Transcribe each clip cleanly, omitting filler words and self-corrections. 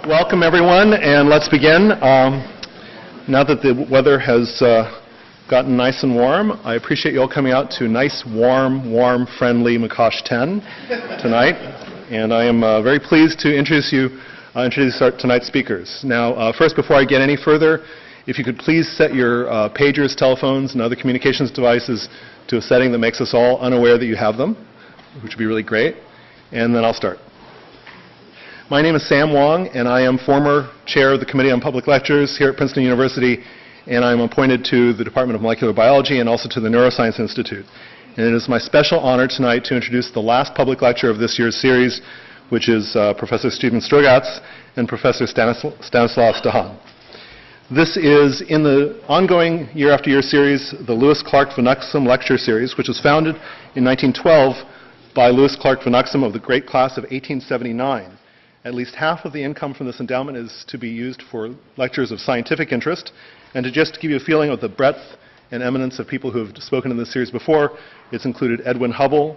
Welcome everyone, and let's begin. Now that the weather has gotten nice and warm, I appreciate you all coming out to nice, warm, friendly Makosh 10 tonight. And I am very pleased to introduce tonight's speakers. Now, first, before I get any further, if you could please set your pagers, telephones, and other communications devices to a setting that makes us all unaware that you have them, which would be really great. And then I'll start. My name is Sam Wong, and I am former chair of the Committee on Public Lectures here at Princeton University, and I'm appointed to the Department of Molecular Biology and also to the Neuroscience Institute. And it is my special honor tonight to introduce the last public lecture of this year's series, which is Professor Steven Strogatz and Professor Stanislav Stahan. This is in the ongoing year-after-year series, the Lewis Clark Van Lecture Series, which was founded in 1912 by Lewis Clark Van of the great class of 1879. At least half of the income from this endowment is to be used for lectures of scientific interest. And to just give you a feeling of the breadth and eminence of people who have spoken in this series before, it's included Edwin Hubble,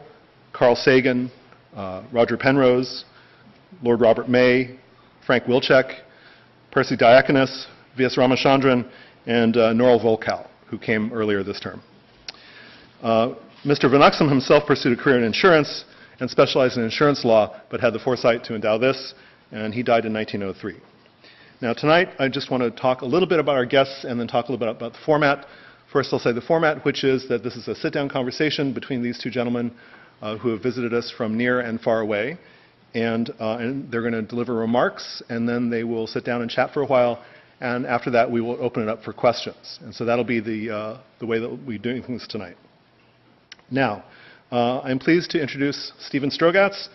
Carl Sagan, Roger Penrose, Lord Robert May, Frank Wilczek, Percy Diakonis, V.S. Ramachandran, and Norrell Volkow, who came earlier this term. Mr. Van himself pursued a career in insurance and specialized in insurance law, but had the foresight to endow this, and he died in 1903. Now tonight, I just want to talk a little bit about our guests and then talk a little bit about the format. First, I'll say the format, which is that this is a sit-down conversation between these two gentlemen who have visited us from near and far away, and they're going to deliver remarks, and then they will sit down and chat for a while, and after that, we will open it up for questions. And so that'll be the way that we'll be doing things tonight. Now, I'm pleased to introduce Steven Strogatz.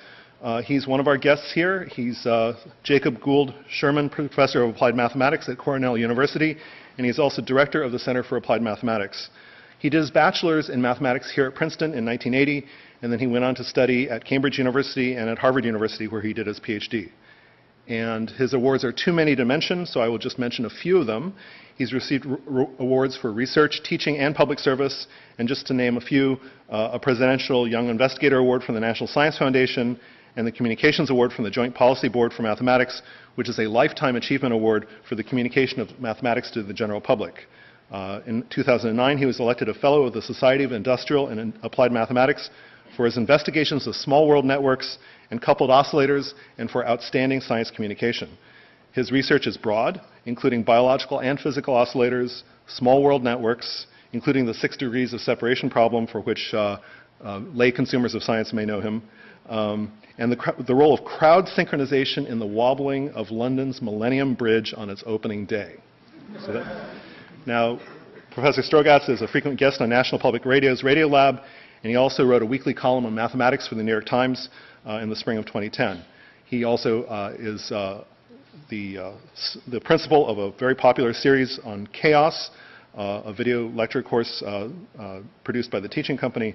He's one of our guests here. He's Jacob Gould Sherman Professor of Applied Mathematics at Cornell University, and he's also Director of the Center for Applied Mathematics. He did his bachelor's in mathematics here at Princeton in 1980, and then he went on to study at Cambridge University and at Harvard University, where he did his PhD. And his awards are too many to mention, so I will just mention a few of them. He's received awards for research, teaching, and public service, and just to name a few, a Presidential Young Investigator Award from the National Science Foundation, and the Communications Award from the Joint Policy Board for Mathematics, which is a Lifetime Achievement Award for the communication of mathematics to the general public. In 2009, he was elected a Fellow of the Society of Industrial and Applied Mathematics for his investigations of small world networks and coupled oscillators, and for outstanding science communication. His research is broad, including biological and physical oscillators, small world networks, including the 6 degrees of separation problem, for which lay consumers of science may know him, and the role of crowd synchronization in the wobbling of London's Millennium Bridge on its opening day. Now, Professor Strogatz is a frequent guest on National Public Radio's Radio Lab, and he also wrote a weekly column on mathematics for the New York Times in the spring of 2010. He also is the principal of a very popular series on chaos, a video lecture course produced by the Teaching Company,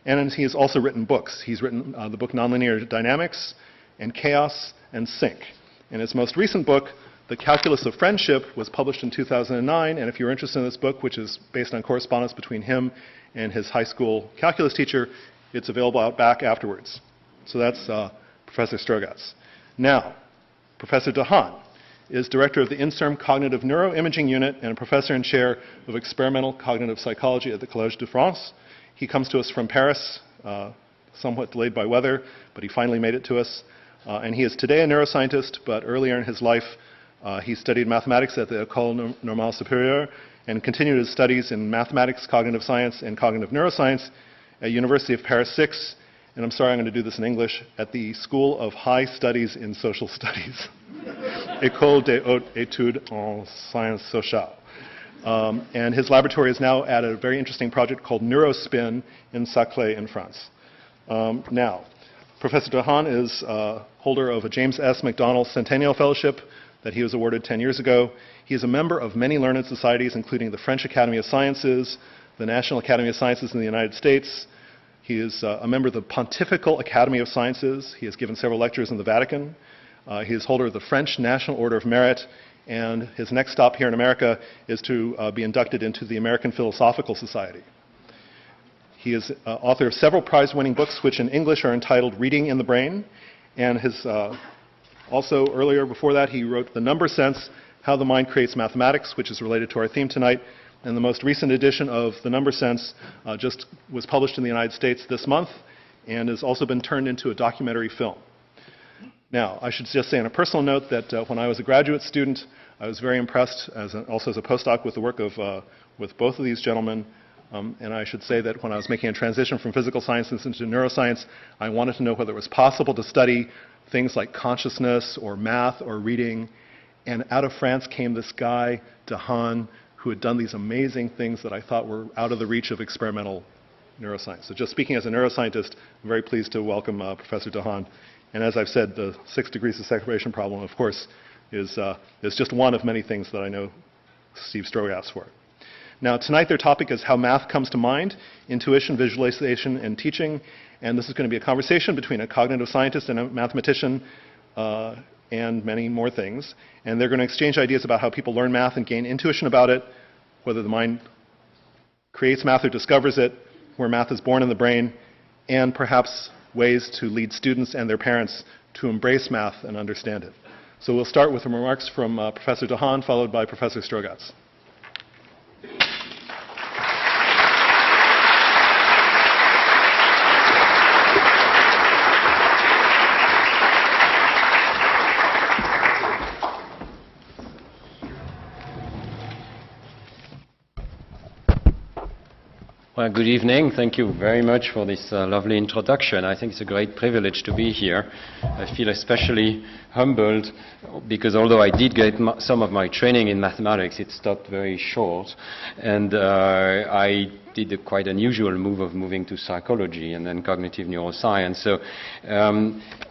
and he has also written books. He's written the book Nonlinear Dynamics and Chaos and Sync. And his most recent book, The Calculus of Friendship, was published in 2009, and if you're interested in this book, which is based on correspondence between him and his high school calculus teacher, it's available out back afterwards. So that's Professor Strogatz. Now, Professor Dahan is director of the INSERM Cognitive Neuroimaging Unit and a professor and chair of experimental cognitive psychology at the Collège de France. He comes to us from Paris, somewhat delayed by weather, but he finally made it to us. And he is today a neuroscientist, but earlier in his life, he studied mathematics at the École Normale Supérieure and continued his studies in mathematics, cognitive science, and cognitive neuroscience at University of Paris 6. And I'm sorry, I'm going to do this in English, at the School of High Studies in Social Studies, École des Hautes Études en Sciences Sociales. And his laboratory is now at a very interesting project called Neurospin in Saclay in France. Now, Professor Dahan is holder of a James S. McDonnell Centennial Fellowship that he was awarded 10 years ago. He is a member of many learned societies, including the French Academy of Sciences, the National Academy of Sciences in the United States. He is a member of the Pontifical Academy of Sciences. He has given several lectures in the Vatican. He is holder of the French National Order of Merit, and his next stop here in America is to be inducted into the American Philosophical Society. He is author of several prize-winning books, which in English are entitled Reading in the Brain, and his Also, earlier before that, he wrote The Number Sense, How the Mind Creates Mathematics, which is related to our theme tonight. And the most recent edition of The Number Sense just was published in the United States this month and has also been turned into a documentary film. Now, I should just say on a personal note that when I was a graduate student, I was very impressed, also as a postdoc, with the work of with both of these gentlemen. And I should say that when I was making a transition from physical sciences into neuroscience, I wanted to know whether it was possible to study things like consciousness or math or reading. And out of France came this guy, Dehaene, who had done these amazing things that I thought were out of the reach of experimental neuroscience. So just speaking as a neuroscientist, I'm very pleased to welcome Professor Dehaene. And as I've said, the 6 degrees of separation problem, of course, is just one of many things that I know Steve Stroh asked for. Now, tonight their topic is how math comes to mind, intuition, visualization, and teaching. And this is going to be a conversation between a cognitive scientist and a mathematician and many more things. And they're going to exchange ideas about how people learn math and gain intuition about it, whether the mind creates math or discovers it, where math is born in the brain, and perhaps ways to lead students and their parents to embrace math and understand it. So we'll start with remarks from Professor Dehaene, followed by Professor Strogatz. Well, good evening. Thank you very much for this lovely introduction. I think it's a great privilege to be here. I feel especially humbled because although I did get some of my training in mathematics, it stopped very short. And I did a quite unusual move of moving to psychology and then cognitive neuroscience. So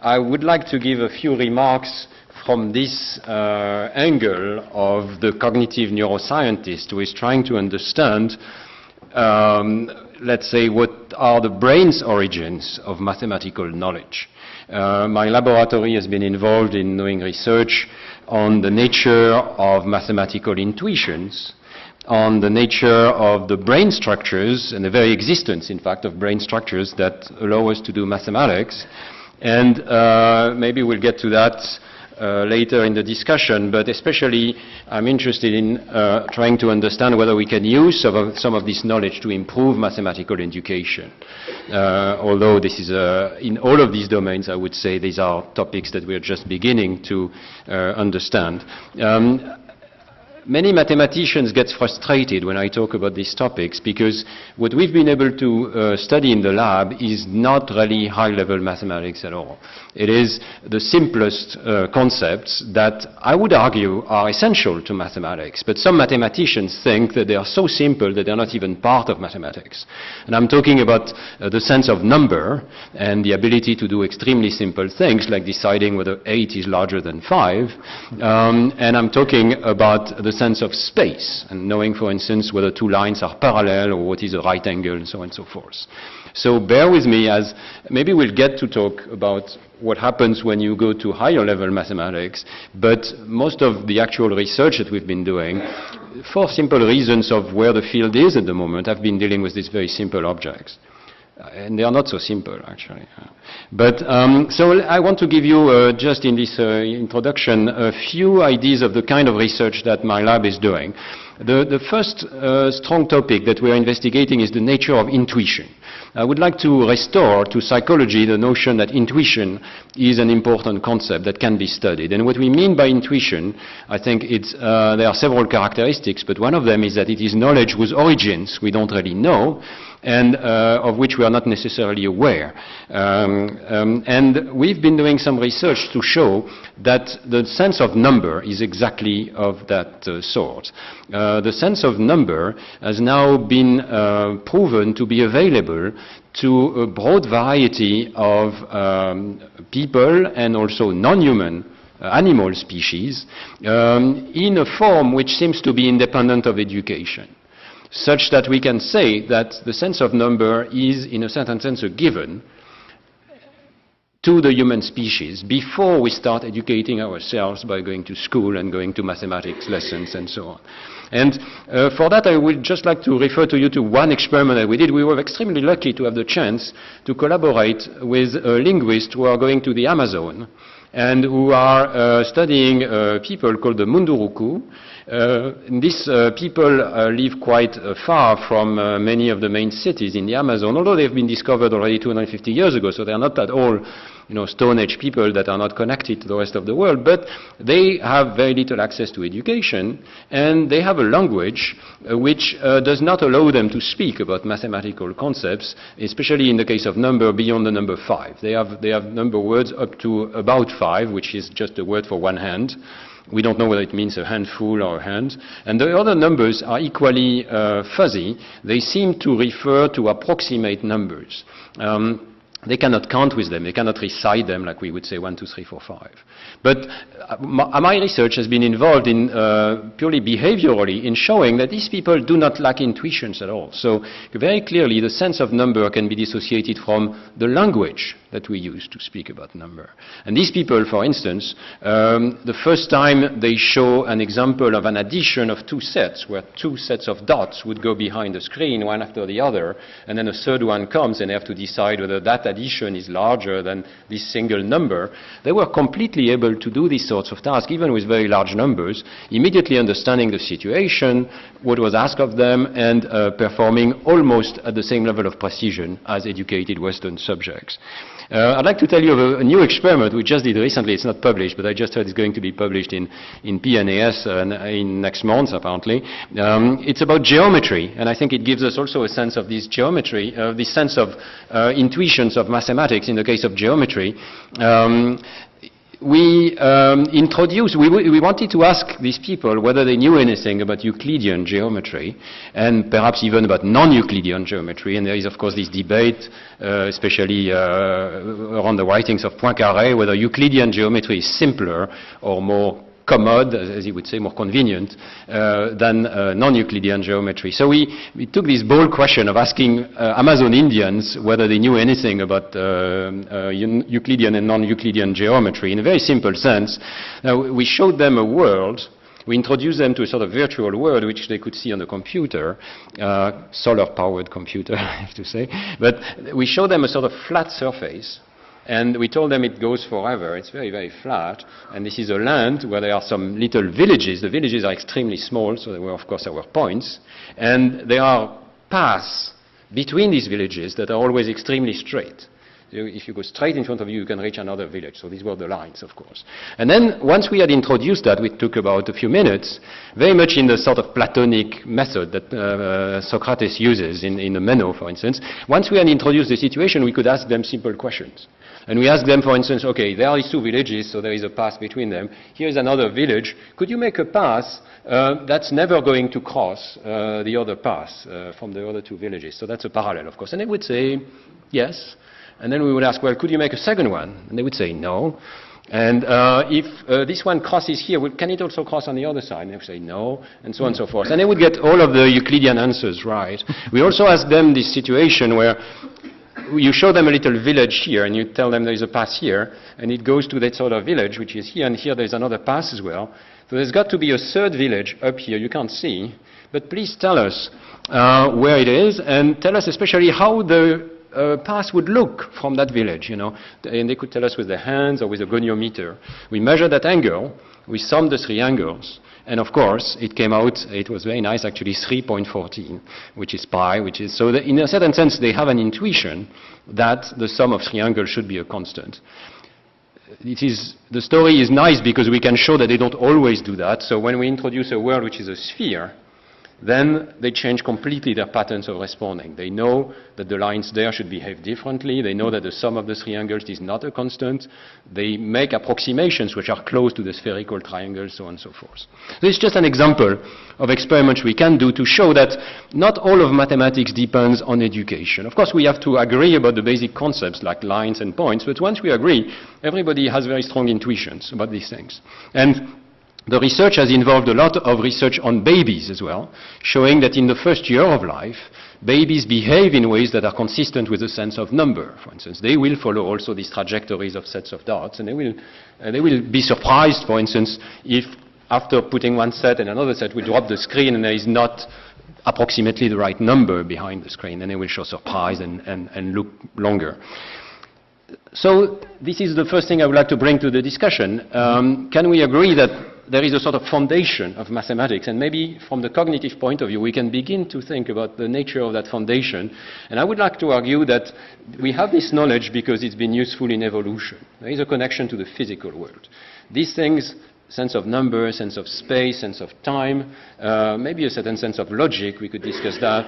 I would like to give a few remarks from this angle of the cognitive neuroscientist who is trying to understand let's say, what are the brain's origins of mathematical knowledge. My laboratory has been involved in doing research on the nature of mathematical intuitions, on the nature of the brain structures and the very existence, in fact, of brain structures that allow us to do mathematics. And maybe we'll get to that later in the discussion, but especially I'm interested in trying to understand whether we can use some of this knowledge to improve mathematical education. Although this is, in all of these domains, I would say these are topics that we're just beginning to understand. Many mathematicians get frustrated when I talk about these topics because what we've been able to study in the lab is not really high-level mathematics at all. It is the simplest concepts that I would argue are essential to mathematics. But some mathematicians think that they are so simple that they're not even part of mathematics. And I'm talking about the sense of number and the ability to do extremely simple things like deciding whether 8 is larger than 5. And I'm talking about the sense of space and knowing, for instance, whether two lines are parallel or what is a right angle and so on and so forth. So bear with me as maybe we'll get to talk about what happens when you go to higher level mathematics, but most of the actual research that we've been doing, for simple reasons of where the field is at the moment, have been dealing with these very simple objects. And they are not so simple, actually. But so I want to give you, just in this introduction, a few ideas of the kind of research that my lab is doing. The first strong topic that we are investigating is the nature of intuition. I would like to restore to psychology the notion that intuition is an important concept that can be studied. And what we mean by intuition, I think there are several characteristics, but one of them is that it is knowledge whose origins we don't really know, and of which we are not necessarily aware. And we've been doing some research to show that the sense of number is exactly of that sort. The sense of number has now been proven to be available to a broad variety of people and also non-human animal species in a form which seems to be independent of education, such that we can say that the sense of number is, in a certain sense, a given to the human species before we start educating ourselves by going to school and going to mathematics lessons and so on. And for that, I would just like to refer to you to one experiment that we did. We were extremely lucky to have the chance to collaborate with linguists who are going to the Amazon and who are studying people called the Munduruku. These people live quite far from many of the main cities in the Amazon, although they've been discovered already 250 years ago, so they are not at all Stone Age people that are not connected to the rest of the world, but they have very little access to education, and they have a language which does not allow them to speak about mathematical concepts, especially in the case of number beyond the number 5. They have number words up to about 5, which is just a word for one hand. We don't know whether it means a handful or a hand. And the other numbers are equally fuzzy. They seem to refer to approximate numbers. They cannot count with them. They cannot recite them like we would say 1, 2, 3, 4, 5. But my research has been involved in purely behaviorally in showing that these people do not lack intuitions at all. So very clearly the sense of number can be dissociated from the language that we use to speak about number. And these people, for instance, the first time they show an example of an addition of two sets, where two sets of dots would go behind the screen, one after the other, and then a third one comes and they have to decide whether that addition is larger than this single number, they were completely able to do these sorts of tasks, even with very large numbers, immediately understanding the situation, what was asked of them, and performing almost at the same level of precision as educated Western subjects. I'd like to tell you of a new experiment we just did recently. It's not published, but I just heard it's going to be published in PNAS in next month, apparently. It's about geometry, and I think it gives us also a sense of this geometry, this sense of intuitions of mathematics in the case of geometry. We wanted to ask these people whether they knew anything about Euclidean geometry and perhaps even about non-Euclidean geometry. And there is, of course, this debate, especially around the writings of Poincaré, whether Euclidean geometry is simpler or more commode, as he would say, more convenient than non-Euclidean geometry. So we took this bold question of asking Amazon Indians whether they knew anything about Euclidean and non-Euclidean geometry in a very simple sense. Now, we showed them a world. We introduced them to a sort of virtual world which they could see on the computer, solar-powered computer, I have to say. But we showed them a sort of flat surface. And we told them it goes forever. It's very, very flat. And this is a land where there are some little villages. The villages are extremely small, so there were, of course, there were points. And there are paths between these villages that are always extremely straight. If you go straight in front of you, you can reach another village. So these were the lines, of course. And then once we had introduced that, which took about a few minutes, very much in the sort of Platonic method that Socrates uses in the Meno, for instance, once we had introduced the situation, we could ask them simple questions. And we asked them, for instance, okay, there are these two villages, so there is a path between them. Here is another village. Could you make a path that's never going to cross the other path from the other two villages? So that's a parallel, of course. And they would say, yes. And then we would ask, well, could you make a second one? And they would say, no. And if this one crosses here, can it also cross on the other side? And they would say, no, and so on and so forth. And they would get all of the Euclidean answers right. We also asked them this situation where you show them a little village here, and you tell them there is a path here, and it goes to that sort of village, which is here, and here there's another path as well. So there's got to be a third village up here you can't see, but please tell us where it is, and tell us especially how the path would look from that village, and they could tell us with their hands or with a goniometer. We measured that angle, we summed the three angles, and of course, it came out, it was very nice actually, 3.14, which is pi, which is, so that in a certain sense, they have an intuition that the sum of three angles should be a constant. The story is nice because we can show that they don't always do that. So when we introduce a world which is a sphere, then they change completely their patterns of responding. They know that the lines there should behave differently. They know that the sum of the three angles is not a constant. They make approximations which are close to the spherical triangle, so on and so forth. This is just an example of experiments we can do to show that not all of mathematics depends on education. Of course, we have to agree about the basic concepts like lines and points, but once we agree, everybody has very strong intuitions about these things. And the research has involved a lot of research on babies as well, showing that in the first year of life, babies behave in ways that are consistent with the sense of number. For instance, they will follow also these trajectories of sets of dots, and they will be surprised, for instance, if after putting one set and another set, we drop the screen and there is not approximately the right number behind the screen, and they will show surprise and look longer. So this is the first thing I would like to bring to the discussion. Can we agree that there is a sort of foundation of mathematics, and maybe from the cognitive point of view we can begin to think about the nature of that foundation? And I would like to argue that we have this knowledge because it's been useful in evolution. There is a connection to the physical world. These things, sense of number, sense of space, sense of time, maybe a certain sense of logic, we could discuss that,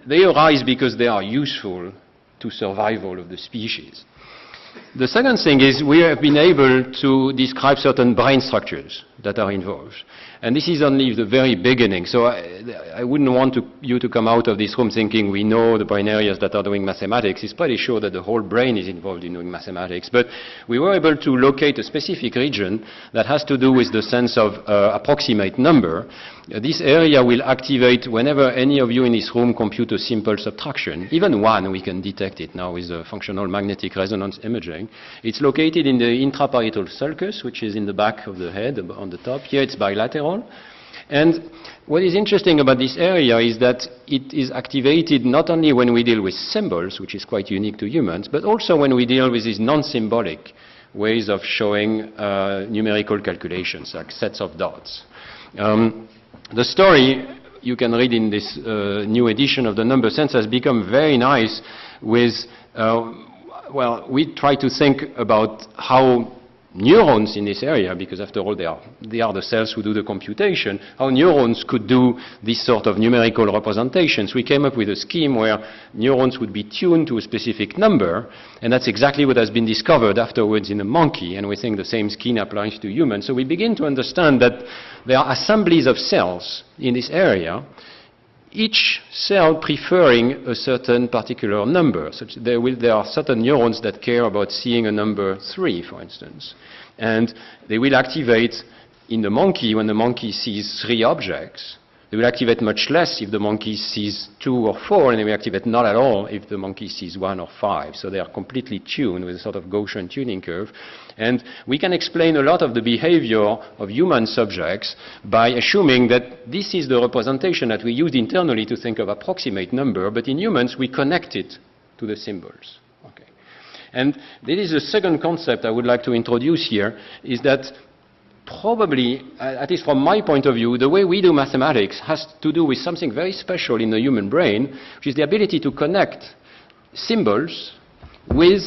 they arise because they are useful to survival of the species. The second thing is we have been able to describe certain brain structures that are involved. And this is only the very beginning. So I wouldn't want you to come out of this room thinking we know the brain areas that are doing mathematics. It's pretty sure that the whole brain is involved in doing mathematics. But we were able to locate a specific region that has to do with the sense of approximate number. This area will activate whenever any of you in this room compute a simple subtraction. Even one, we can detect it now with the functional magnetic resonance imaging. It's located in the intraparietal sulcus, which is in the back of the head on the top. Here it's bilateral. And what is interesting about this area is that it is activated not only when we deal with symbols, which is quite unique to humans, but also when we deal with these non-symbolic ways of showing numerical calculations, like sets of dots. The story you can read in this new edition of the Number Sense has become very nice with, well, we try to think about how neurons in this area, because after all they are the cells who do the computation, how neurons could do this sort of numerical representations. We came up with a scheme where neurons would be tuned to a specific number, and that's exactly what has been discovered afterwards in a monkey, and we think the same scheme applies to humans. So we begin to understand that there are assemblies of cells in this area, each cell preferring a certain particular number. So there are certain neurons that care about seeing a number 3, for instance. And they will activate in the monkey when the monkey sees 3 objects. They will activate much less if the monkey sees 2 or 4, and they will activate not at all if the monkey sees 1 or 5. So they are completely tuned with a sort of Gaussian tuning curve. And we can explain a lot of the behavior of human subjects by assuming that this is the representation that we use internally to think of approximate number, but in humans we connect it to the symbols. Okay. And this is the second concept I would like to introduce here, is that probably, at least from my point of view, the way we do mathematics has to do with something very special in the human brain, which is the ability to connect symbols with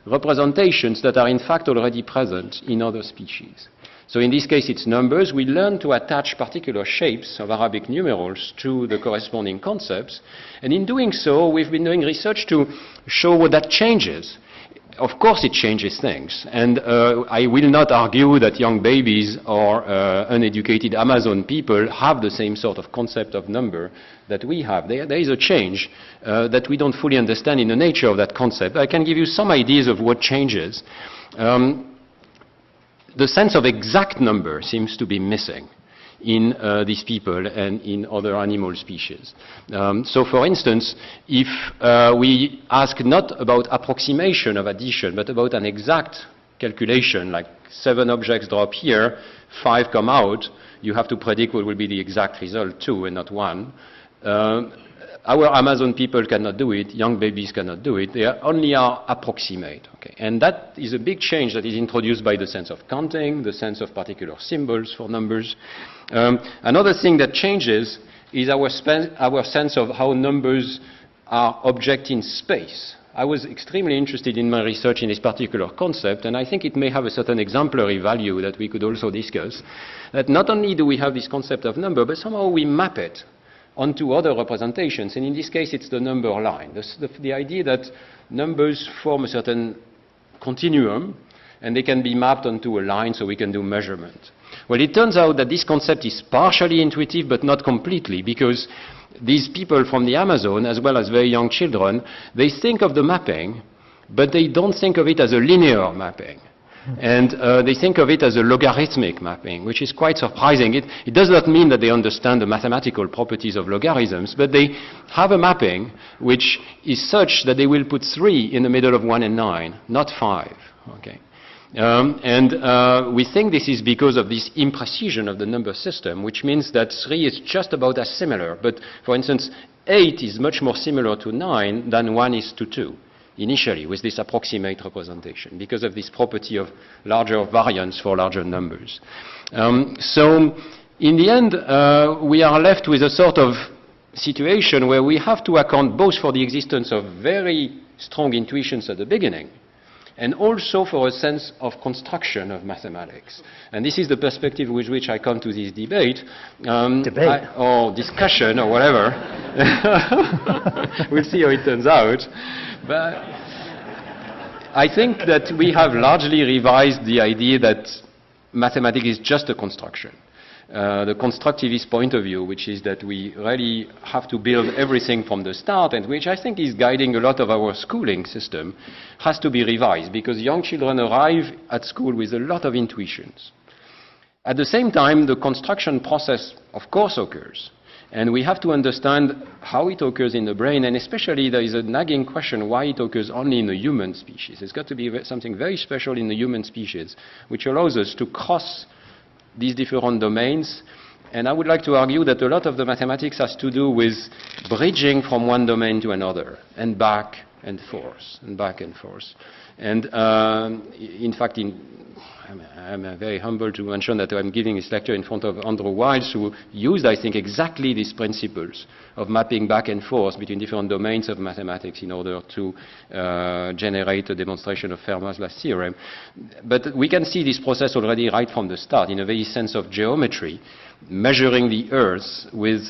representations that are in fact already present in other species. So in this case it's numbers. We learn to attach particular shapes of Arabic numerals to the corresponding concepts, and in doing so we've been doing research to show what that changes. Of course it changes things, and I will not argue that young babies or uneducated Amazon people have the same sort of concept of number that we have. There is a change that we don't fully understand in the nature of that concept. I can give you some ideas of what changes. The sense of exact number seems to be missing in these people and in other animal species. So for instance, if we ask not about approximation of addition, but about an exact calculation, like 7 objects drop here, 5 come out, you have to predict what will be the exact result, 2 and not 1. Our Amazon people cannot do it, young babies cannot do it, they only are approximate. Okay? And that is a big change that is introduced by the sense of counting, the sense of particular symbols for numbers. Another thing that changes is our sense of how numbers are object in space. I was extremely interested in my research in this particular concept, and I think it may have a certain exemplary value that we could also discuss. That not only do we have this concept of number, but somehow we map it onto other representations, and in this case it's the number line. The idea that numbers form a certain continuum, and they can be mapped onto a line so we can do measurement. Well, it turns out that this concept is partially intuitive, but not completely, because these people from the Amazon, as well as very young children, they think of the mapping, but they don't think of it as a linear mapping. And they think of it as a logarithmic mapping, which is quite surprising. It does not mean that they understand the mathematical properties of logarithms, but they have a mapping which is such that they will put 3 in the middle of 1 and 9, not 5. Okay. We think this is because of this imprecision of the number system, which means that 3 is just about as similar. But, for instance, 8 is much more similar to 9 than 1 is to 2. initially with this approximate representation because of this property of larger variance for larger numbers. So in the end, we are left with a sort of situation where we have to account both for the existence of very strong intuitions at the beginning and also for a sense of construction of mathematics. And this is the perspective with which I come to this debate. Or discussion, or whatever. We'll see how it turns out. But I think that we have largely revised the idea that mathematics is just a construction. The constructivist point of view, which is that we really have to build everything from the start, and which I think is guiding a lot of our schooling system, has to be revised, because young children arrive at school with a lot of intuitions. At the same time, the construction process, of course, occurs. And we have to understand how it occurs in the brain, and especially there is a nagging question why it occurs only in the human species. It's got to be something very special in the human species, which allows us to cross these different domains. And I would like to argue that a lot of the mathematics has to do with bridging from one domain to another, and back and forth, and back and forth. And in fact, I'm very humbled to mention that I'm giving this lecture in front of Andrew Wiles, who used, I think, exactly these principles of mapping back and forth between different domains of mathematics in order to generate a demonstration of Fermat's last theorem. But we can see this process already right from the start, in a very sense of geometry, measuring the Earth with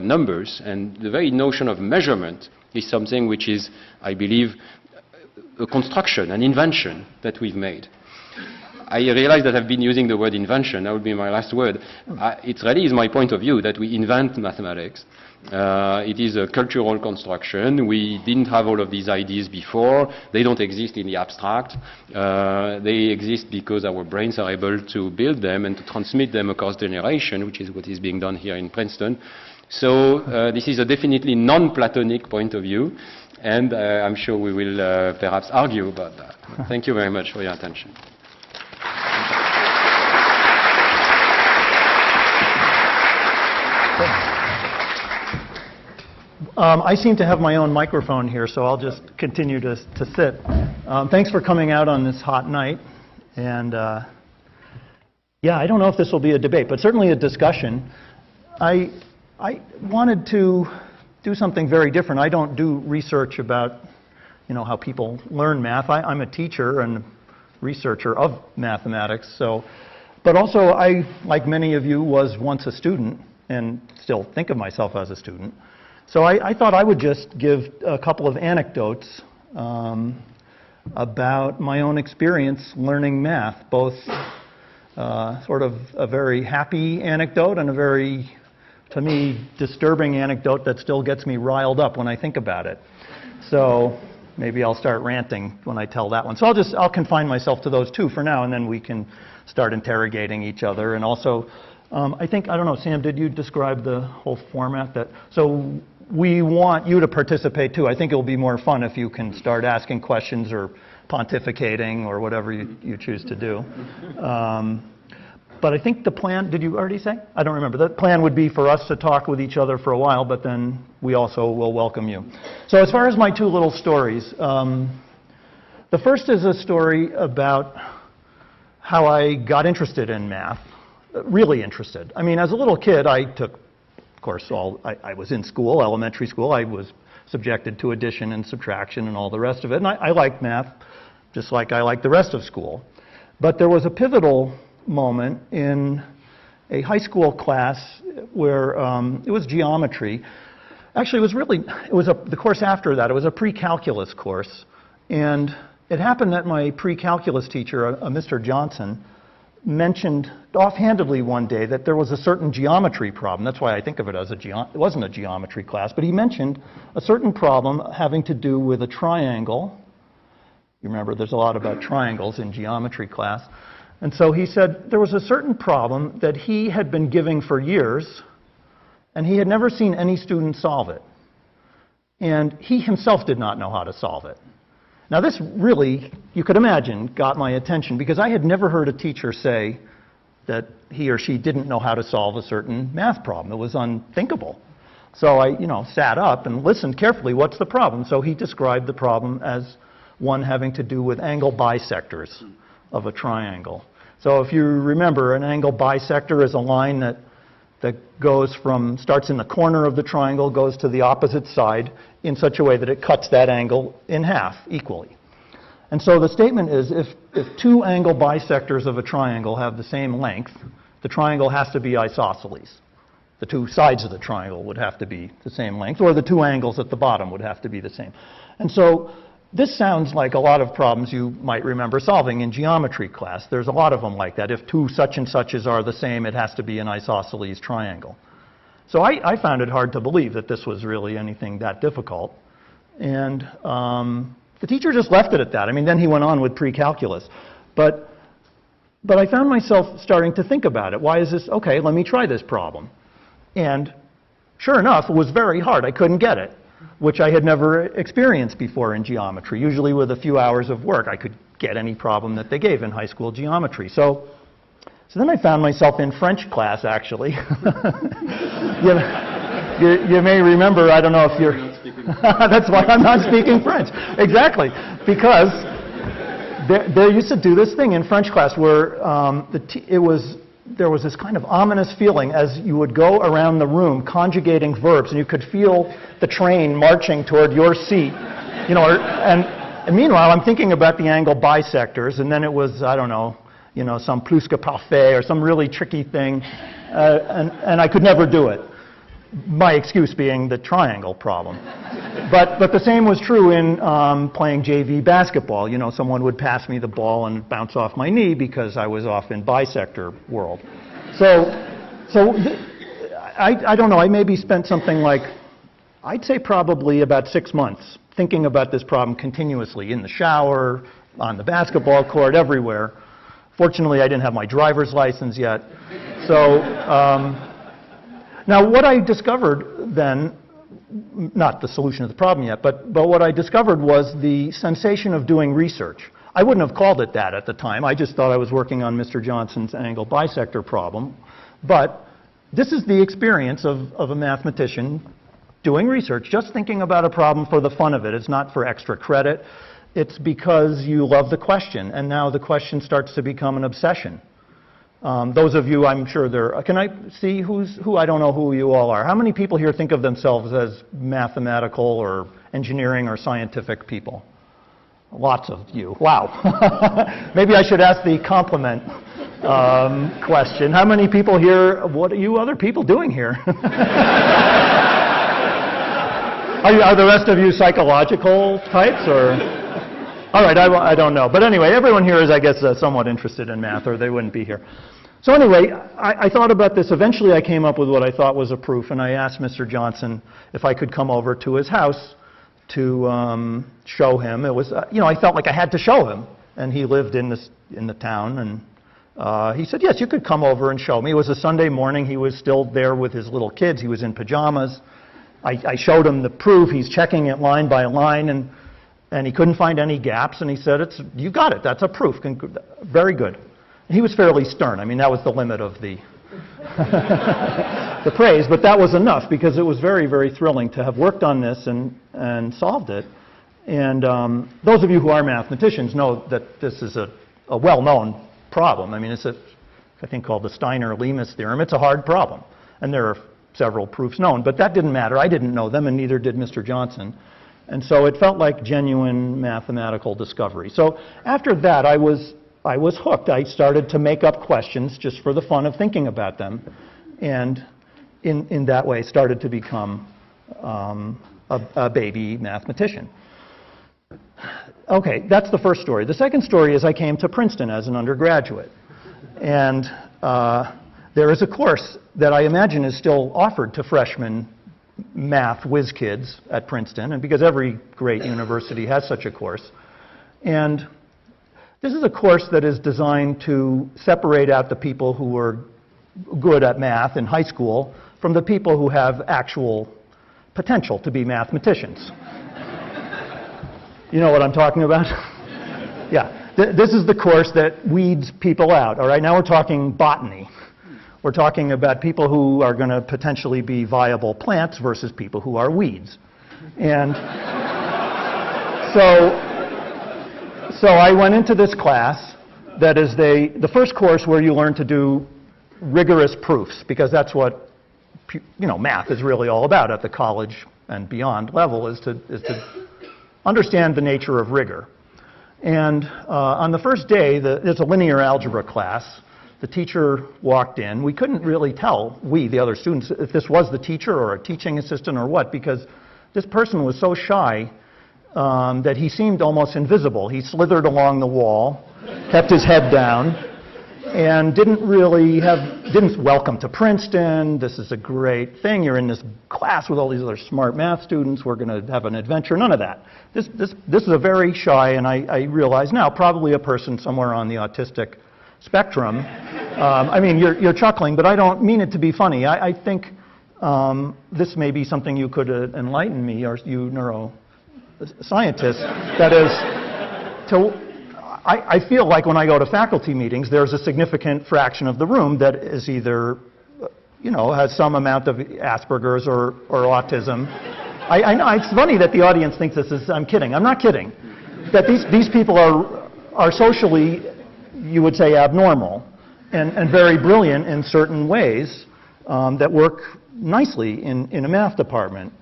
numbers, and the very notion of measurement is something which is, I believe, a construction, an invention that we've made. I realize that I've been using the word invention. That would be my last word. It really is my point of view that we invent mathematics. It is a cultural construction. We didn't have all of these ideas before. They don't exist in the abstract. They exist because our brains are able to build them and to transmit them across generation, which is what is being done here in Princeton. So this is a definitely non-Platonic point of view, and I'm sure we will perhaps argue about that. Thank you very much for your attention. I seem to have my own microphone here, so I'll just continue to sit. Thanks for coming out on this hot night. And yeah, I don't know if this will be a debate, but certainly a discussion. I wanted to do something very different. I don't do research about, how people learn math. I'm a teacher and researcher of mathematics. But also, I, like many of you, was once a student and still think of myself as a student. So I thought I would just give a couple of anecdotes about my own experience learning math, both sort of a very happy anecdote and a very, to me, disturbing anecdote that still gets me riled up when I think about it. So maybe I'll start ranting when I tell that one. So I'll confine myself to those two for now, and then we can start interrogating each other. And also, I don't know, Sam, did you describe the whole format? So we want you to participate too. I think it'll be more fun if you can start asking questions or pontificating or whatever you choose to do. But I think the plan, did you already say? I don't remember. The plan would be for us to talk with each other for a while, but then we also will welcome you. So as far as my two little stories, the first is a story about how I got interested in math, really interested. I mean, as a little kid, I took, of course, I was in school, elementary school. I was subjected to addition and subtraction and all the rest of it. And I liked math, just like I liked the rest of school. But there was a pivotal moment in a high school class where it was geometry. Actually, the course after that. It was a pre-calculus course. And it happened that my pre-calculus teacher, Mr. Johnson, mentioned offhandedly one day that there was a certain geometry problem. That's why I think of it as it wasn't a geometry class, but he mentioned a certain problem having to do with a triangle. You remember there's a lot about triangles in geometry class. And so he said there was a certain problem that he had been giving for years, and he had never seen any student solve it. And he himself did not know how to solve it. Now this really, you could imagine, got my attention because I had never heard a teacher say that he or she didn't know how to solve a certain math problem. It was unthinkable. So I, sat up and listened carefully. What's the problem? So he described the problem as one having to do with angle bisectors of a triangle. So if you remember, an angle bisector is a line that goes from, starts in the corner of the triangle, goes to the opposite side in such a way that it cuts that angle in half equally. And so the statement is, if two angle bisectors of a triangle have the same length, the triangle has to be isosceles. The two sides of the triangle would have to be the same length, or the two angles at the bottom would have to be the same. And so this sounds like a lot of problems you might remember solving in geometry class. There's a lot of them like that. If two such and suches are the same, it has to be an isosceles triangle. So I found it hard to believe that this was really anything that difficult. And the teacher just left it at that. I mean, then he went on with pre-calculus. But I found myself starting to think about it. Why is this? Okay, let me try this problem. And sure enough, it was very hard. I couldn't get it, which I had never experienced before in geometry. Usually with a few hours of work, I could get any problem that they gave in high school geometry. So then I found myself in French class, actually. You may remember, I don't know if you're... That's why I'm not speaking French. Exactly. Because they used to do this thing in French class where there was this kind of ominous feeling as you would go around the room conjugating verbs, and you could feel the train marching toward your seat. You know, and meanwhile, I'm thinking about the angle bisectors, and then it was, I don't know, some plus que parfait or some really tricky thing, and I could never do it. My excuse being the triangle problem. But the same was true in playing JV basketball. You know, someone would pass me the ball and bounce off my knee because I was off in bisector world. So I don't know, I maybe spent something like, I'd say probably about 6 months thinking about this problem continuously in the shower, on the basketball court, everywhere. Fortunately, I didn't have my driver's license yet. So now what I discovered then, not the solution of the problem yet, but what I discovered was the sensation of doing research. I wouldn't have called it that at the time. I just thought I was working on Mr. Johnson's angle bisector problem. But this is the experience of a mathematician doing research, just thinking about a problem for the fun of it. It's not for extra credit. It's because you love the question, and now the question starts to become an obsession. Those of you, I'm sure can I see who? I don't know who you all are. How many people here think of themselves as mathematical or engineering or scientific people? Lots of you. Wow. Maybe I should ask the compliment question. How many people here, what are you other people doing here? Are the rest of you psychological types, or? All right, I don't know. But anyway, everyone here is, I guess, somewhat interested in math, or they wouldn't be here. So anyway, I thought about this. Eventually, I came up with what I thought was a proof, and I asked Mr. Johnson if I could come over to his house to show him. It was, I felt like I had to show him, and he lived in the town, and he said, yes, you could come over and show me. It was a Sunday morning. He was still there with his little kids. He was in pajamas. I showed him the proof. He's checking it line by line, and he couldn't find any gaps, and he said, you got it, that's a proof, very good. And he was fairly stern. I mean, that was the limit of the, the praise, but that was enough, because it was very, very thrilling to have worked on this and solved it. And those of you who are mathematicians know that this is a well-known problem. I mean, it's a thing called the Steiner-Lemus theorem. It's a hard problem, and there are several proofs known, but that didn't matter. I didn't know them, and neither did Mr. Johnson. And so it felt like genuine mathematical discovery. So after that, I was hooked. I started to make up questions just for the fun of thinking about them, and in that way started to become a baby mathematician. Okay, that's the first story. The second story is I came to Princeton as an undergraduate, and there is a course that I imagine is still offered to freshmen math whiz kids at Princeton, and because every great university has such a course. And this is a course that is designed to separate out the people who are good at math in high school from the people who have actual potential to be mathematicians. You know what I'm talking about? Yeah. This is the course that weeds people out. All right, now we're talking botany. We're talking about people who are going to potentially be viable plants versus people who are weeds. And so So I went into this class that is the first course where you learn to do rigorous proofs, because that's what math is really all about at the college and beyond level, is to understand the nature of rigor. And on the first day, there's a linear algebra class. The teacher walked in. We couldn't really tell, the other students, if this was the teacher or a teaching assistant or what, because this person was so shy that he seemed almost invisible. He slithered along the wall, kept his head down, and didn't welcome to Princeton. This is a great thing. You're in this class with all these other smart math students. We're going to have an adventure. None of that. This is a very shy, and I realize now, probably a person somewhere on the autistic spectrum. I mean, you're chuckling, but I don't mean it to be funny. I think this may be something you could enlighten me, or you neuroscientists. That is, I feel like when I go to faculty meetings, there's a significant fraction of the room that is either, has some amount of Asperger's or autism. I know it's funny that the audience thinks this is. I'm kidding. I'm not kidding. That these people are socially, you would say, abnormal, and very brilliant in certain ways that work nicely in a math department.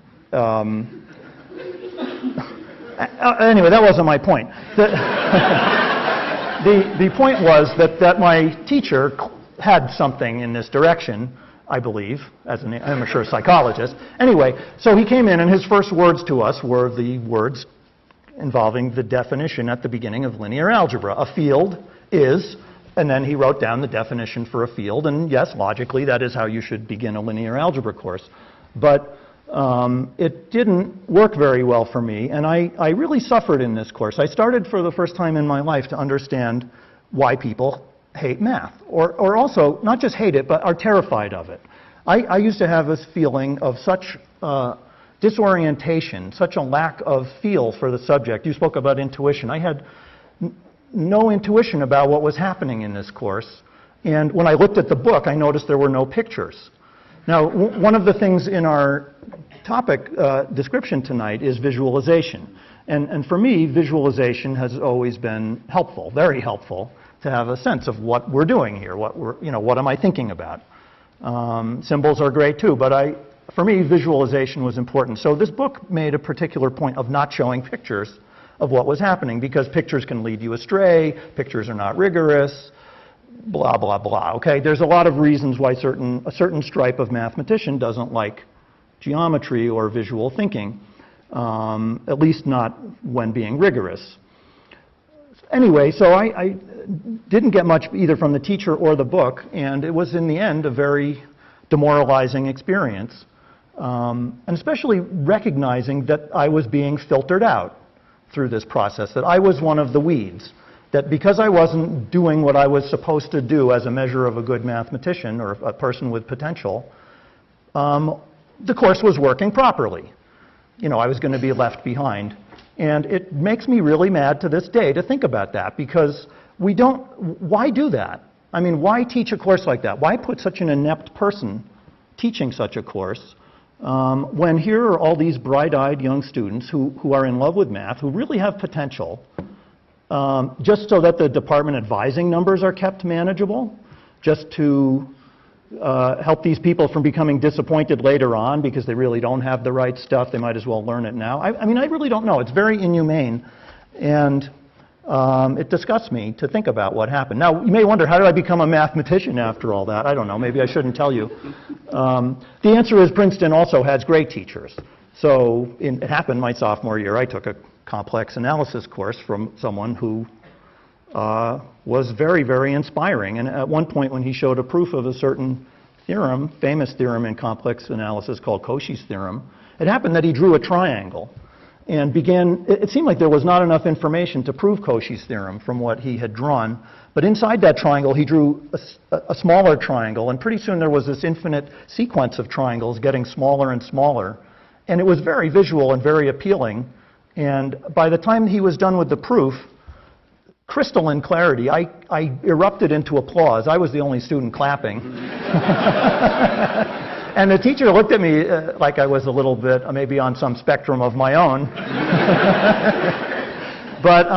Anyway, that wasn't my point. The point was that my teacher had something in this direction, I believe, as an amateur psychologist. Anyway, so he came in, and his first words to us were the words involving the definition at the beginning of linear algebra. A field is, and then he wrote down the definition for a field, and yes, logically, that is how you should begin a linear algebra course. But it didn't work very well for me, and I really suffered in this course. I started for the first time in my life to understand why people hate math, or also not just hate it, but are terrified of it. I used to have this feeling of such disorientation, such a lack of feel for the subject. You spoke about intuition. I had no intuition about what was happening in this course, and when I looked at the book, I noticed there were no pictures. Now, one of the things in our topic description tonight is visualization. And for me, visualization has always been helpful, very helpful, to have a sense of what we're doing here, what am I thinking about. Symbols are great too, but for me, visualization was important. So this book made a particular point of not showing pictures of what was happening, because pictures can lead you astray, pictures are not rigorous, blah, blah, blah. Okay, there's a lot of reasons why a certain stripe of mathematician doesn't like geometry or visual thinking, at least not when being rigorous. Anyway, so I didn't get much either from the teacher or the book, and it was in the end a very demoralizing experience, and especially recognizing that I was being filtered out through this process, that I was one of the weeds. That because I wasn't doing what I was supposed to do as a measure of a good mathematician or a person with potential, the course was working properly. I was going to be left behind. And it makes me really mad to this day to think about that, because why do that? I mean, why teach a course like that? Why put such an inept person teaching such a course when here are all these bright-eyed young students who are in love with math, who really have potential, just so that the department advising numbers are kept manageable, just to help these people from becoming disappointed later on because they really don't have the right stuff. They might as well learn it now. I mean, I really don't know. It's very inhumane, and it disgusts me to think about what happened. Now, you may wonder, how did I become a mathematician after all that? I don't know. Maybe I shouldn't tell you. The answer is Princeton also has great teachers. So it happened my sophomore year. I took a complex analysis course from someone who was very, very inspiring. And at one point when he showed a proof of a certain theorem, famous theorem in complex analysis called Cauchy's theorem, it happened that he drew a triangle and it seemed like there was not enough information to prove Cauchy's theorem from what he had drawn. But inside that triangle, he drew a smaller triangle, and pretty soon there was this infinite sequence of triangles getting smaller and smaller. And it was very visual and very appealing. And by the time he was done with the proof, crystalline clarity, I erupted into applause. I was the only student clapping. And the teacher looked at me like I was a little bit, maybe on some spectrum of my own. But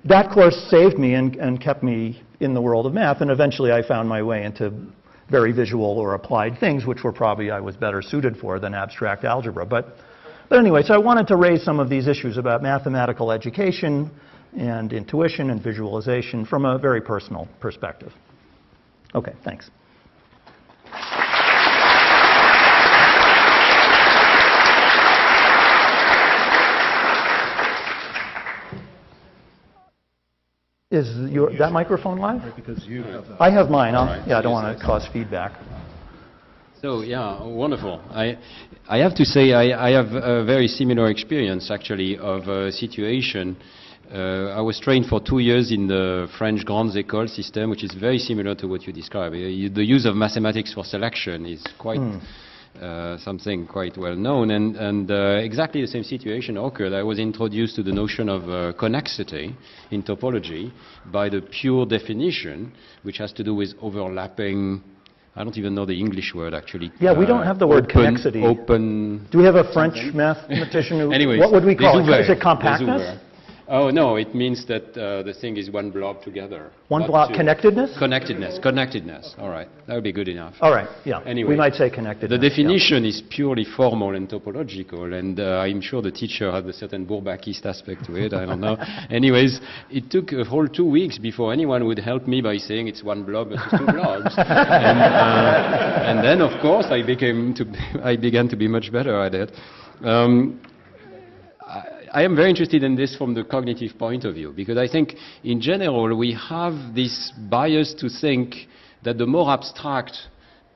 that course saved me and kept me in the world of math, and eventually I found my way into very visual or applied things, which were probably I was better suited for than abstract algebra. But anyway, so I wanted to raise some of these issues about mathematical education and intuition and visualization from a very personal perspective. Okay, thanks. Is that microphone live? Because you have I have mine. Right. Yeah, I don't want to cause feedback. So yeah, wonderful. I have to say I have a very similar experience actually of a situation. I was trained for 2 years in the French Grandes Écoles system, which is very similar to what you described. The use of mathematics for selection is quite something quite well known, and exactly the same situation occurred. I was introduced to the notion of connexity in topology by the pure definition, which has to do with overlapping. I don't even know the English word actually. Yeah, we don't have the word connexity. Open. Do we have a French mathematician who? Anyways, what would we call it? Is it compactness? Oh no, it means that the thing is one blob together. One blob connectedness? Connectedness. All right, that would be good enough. All right, yeah. Anyway, we might say connectedness. The definition is purely formal and topological, and I'm sure the teacher had a certain Bourbakist aspect to it. I don't know. Anyways, it took a whole 2 weeks before anyone would help me by saying it's one blob versus two blobs. And then, of course, I began to be much better at it. I am very interested in this from the cognitive point of view, because I think in general we have this bias to think that the more abstract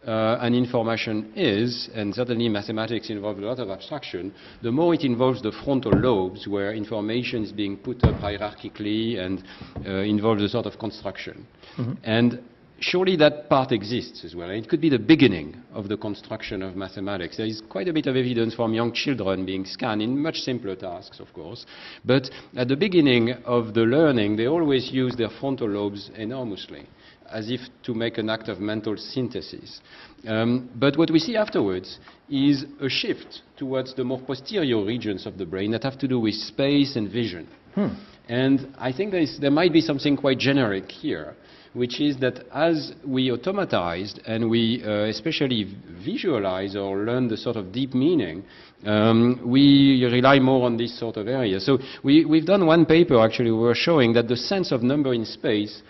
an information is, and certainly mathematics involves a lot of abstraction, the more it involves the frontal lobes where information is being put up hierarchically and involves a sort of construction. And surely that part exists as well. It could be the beginning of the construction of mathematics. There is quite a bit of evidence from young children being scanned in much simpler tasks, of course. But at the beginning of the learning, they always use their frontal lobes enormously, as if to make an act of mental synthesis. But what we see afterwards is a shift towards the more posterior regions of the brain that have to do with space and vision. And I think there might be something quite generic here, which is that as we automatized and we especially visualize or learn the sort of deep meaning, we rely more on this sort of area. So we've done one paper actually where we're showing that the sense of number in space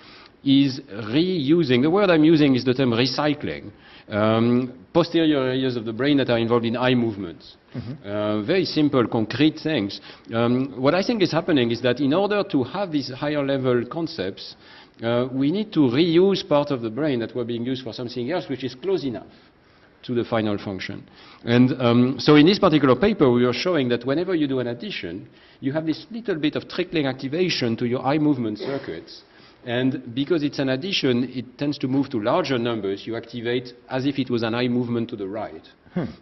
is reusing, the word I'm using is the term recycling, posterior areas of the brain that are involved in eye movements. Very simple, concrete things. What I think is happening is that in order to have these higher level concepts, we need to reuse part of the brain that were being used for something else which is close enough to the final function. And so in this particular paper we are showing that whenever you do an addition, you have this little bit of trickling activation to your eye movement circuits. And because it's an addition, it tends to move to larger numbers. You activate as if it was an eye movement to the right.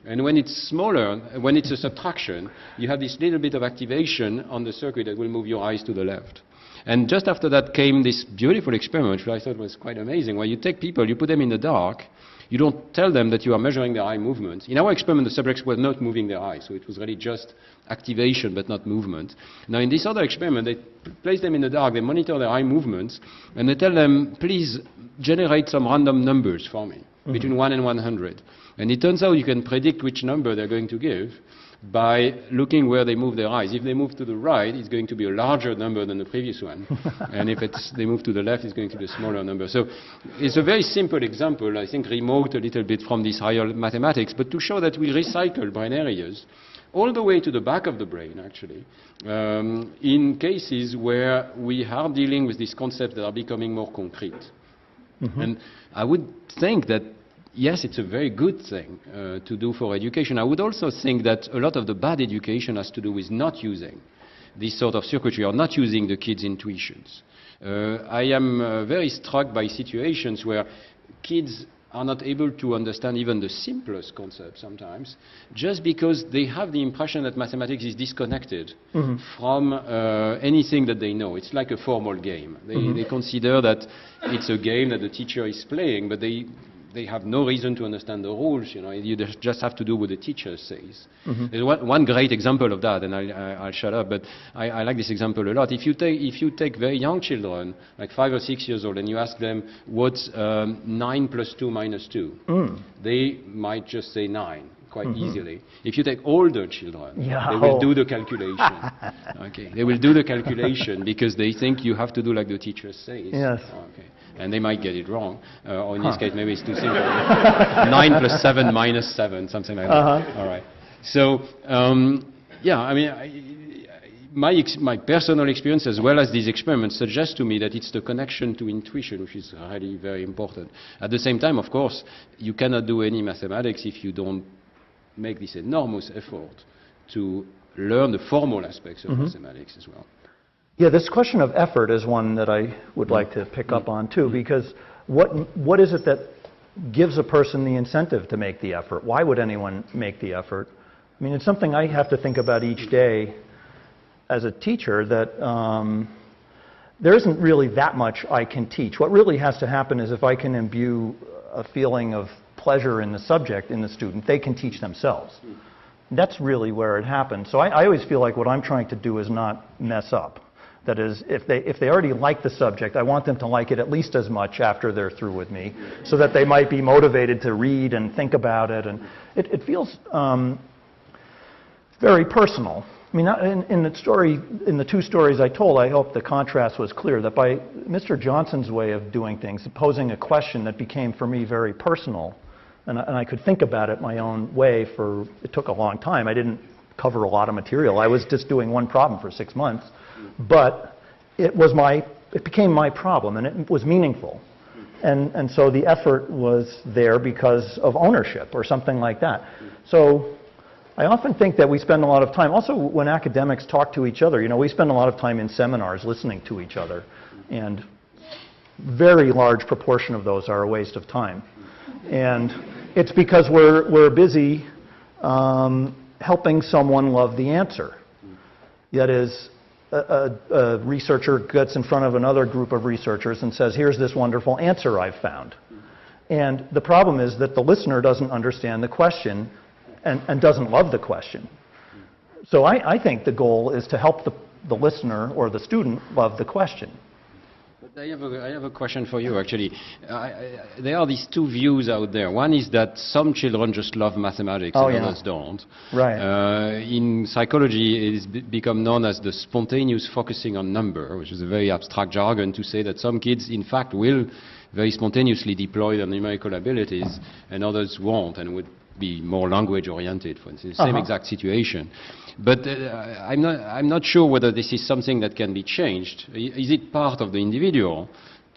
And when it's smaller, when it's a subtraction, you have this little bit of activation on the circuit that will move your eyes to the left. And just after that came this beautiful experiment, which I thought was quite amazing, where you take people, you put them in the dark, you don't tell them that you are measuring their eye movements. In our experiment, the subjects were not moving their eyes, so it was really just activation but not movement. Now in this other experiment, they place them in the dark, they monitor their eye movements, and they tell them, please generate some random numbers for me, between 1 and 100. And it turns out you can predict which number they're going to give by looking where they move their eyes. If they move to the right, it's going to be a larger number than the previous one. And if they move to the left, it's going to be a smaller number. So it's a very simple example, I think remote a little bit from this higher mathematics, but to show that we recycle brain areas all the way to the back of the brain, actually, in cases where we are dealing with these concepts that are becoming more concrete. And I would think that yes, it's a very good thing to do for education. I would also think that a lot of the bad education has to do with not using this sort of circuitry or not using the kids' intuitions. I am very struck by situations where kids are not able to understand even the simplest concepts sometimes, just because they have the impression that mathematics is disconnected from anything that they know. It's like a formal game. They consider that it's a game that the teacher is playing, but they they have no reason to understand the rules. You just have to do what the teacher says. There's one great example of that, and I'll shut up. But I like this example a lot. If you take very young children, like 5 or 6 years old, and you ask them what's 9 plus 2 minus 2, they might just say 9 quite easily. If you take older children, they will do the calculation. Okay, they will do the calculation because they think you have to do like the teacher says. Yes. Okay. And they might get it wrong, or in this case, maybe it's too simple. 9 plus 7 minus 7, something like that. All right. So, yeah, I mean, my personal experience as well as these experiments suggest to me that it's the connection to intuition which is really very important. At the same time, of course, you cannot do any mathematics if you don't make this enormous effort to learn the formal aspects of mathematics as well. Yeah, this question of effort is one that I would like to pick up on too, because what is it that gives a person the incentive to make the effort? Why would anyone make the effort? I mean, it's something I have to think about each day as a teacher, that there isn't really that much I can teach. What really has to happen is if I can imbue a feeling of pleasure in the subject, in the student, they can teach themselves. That's really where it happens. So I always feel like what I'm trying to do is not mess up. That is, if they already like the subject, I want them to like it at least as much after they're through with me, so that they might be motivated to read and think about it. And it feels very personal. I mean, in the two stories I told, I hope the contrast was clear, that by Mr. Johnson's way of doing things, posing a question that became for me very personal, and I could think about it my own way it took a long time. I didn't cover a lot of material. I was just doing one problem for 6 months. But it became my problem, and it was meaningful. And so the effort was there because of ownership or something like that. So I often think that we spend a lot of time, also when academics talk to each other, we spend a lot of time in seminars listening to each other, and very large proportion of those are a waste of time. And it's because we're busy helping someone love the answer. That is, a researcher gets in front of another group of researchers and says, here's this wonderful answer I've found. And the problem is that the listener doesn't understand the question and doesn't love the question. So I think the goal is to help the listener or the student love the question. But I have a question for you, actually. There are these two views out there. One is that some children just love mathematics and others don't. Right. In psychology, it has become known as the spontaneous focusing on number, which is a very abstract jargon to say that some kids, in fact, will very spontaneously deploy their numerical abilities, and others won't, and would be more language-oriented, for instance, same exact situation. But I'm not sure whether this is something that can be changed. Is it part of the individual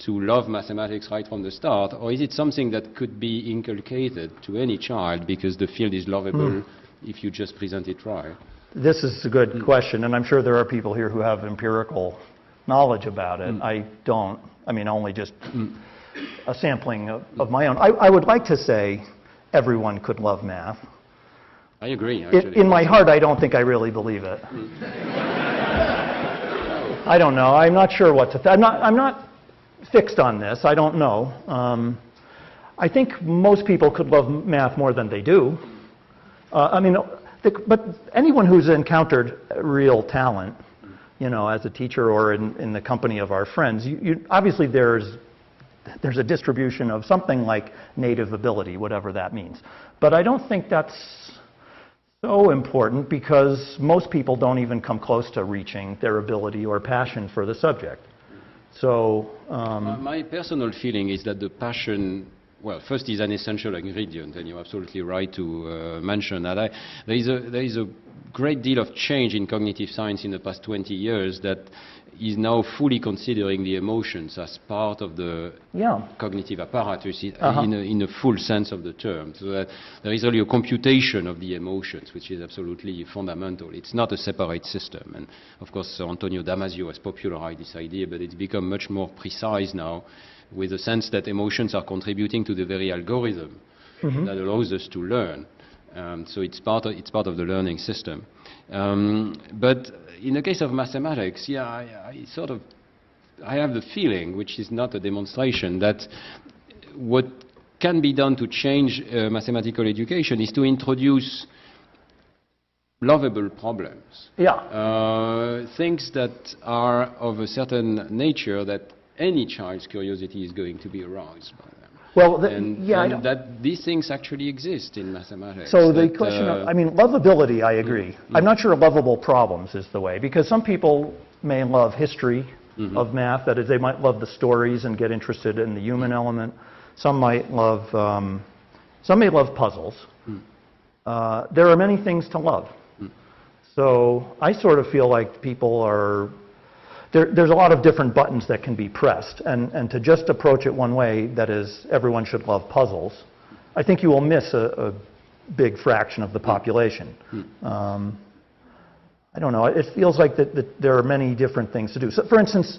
to love mathematics right from the start, or is it something that could be inculcated to any child because the field is lovable if you just present it right? This is a good question, and I'm sure there are people here who have empirical knowledge about it. I don't. I mean, only just a sampling of my own. I would like to say everyone could love math. I agree, actually. In my heart, I don't think I really believe it. I don't know. I'm not sure what to think. I'm not fixed on this. I don't know. I think most people could love math more than they do. But anyone who's encountered real talent, as a teacher or in the company of our friends, obviously there's a distribution of something like native ability, whatever that means. But I don't think that's so important because most people don't even come close to reaching their ability or passion for the subject. So my personal feeling is that the passion, well, first is an essential ingredient, and you're absolutely right to mention that. There is a great deal of change in cognitive science in the past 20 years that is now fully considering the emotions as part of the cognitive apparatus in a full sense of the term. So that there is really a computation of the emotions, which is absolutely fundamental. It's not a separate system. And of course, Antonio Damasio has popularized this idea, but it's become much more precise now, with the sense that emotions are contributing to the very algorithm that allows us to learn. So it's part of the learning system. But in the case of mathematics, I have the feeling, which is not a demonstration, that what can be done to change mathematical education is to introduce lovable problems. Yeah. Things that are of a certain nature that any child's curiosity is going to be aroused by them. Well, And that these things actually exist in mathematics. So the question of, I mean, lovability, I agree. I'm not sure lovable problems is the way, because some people may love history of math. That is, they might love the stories and get interested in the human element. Some might love, some may love puzzles. There are many things to love. So I sort of feel like people are, there's a lot of different buttons that can be pressed, and to just approach it one way, that is, everyone should love puzzles, I think you will miss a big fraction of the population. I don't know, it feels like that there are many different things to do. So for instance,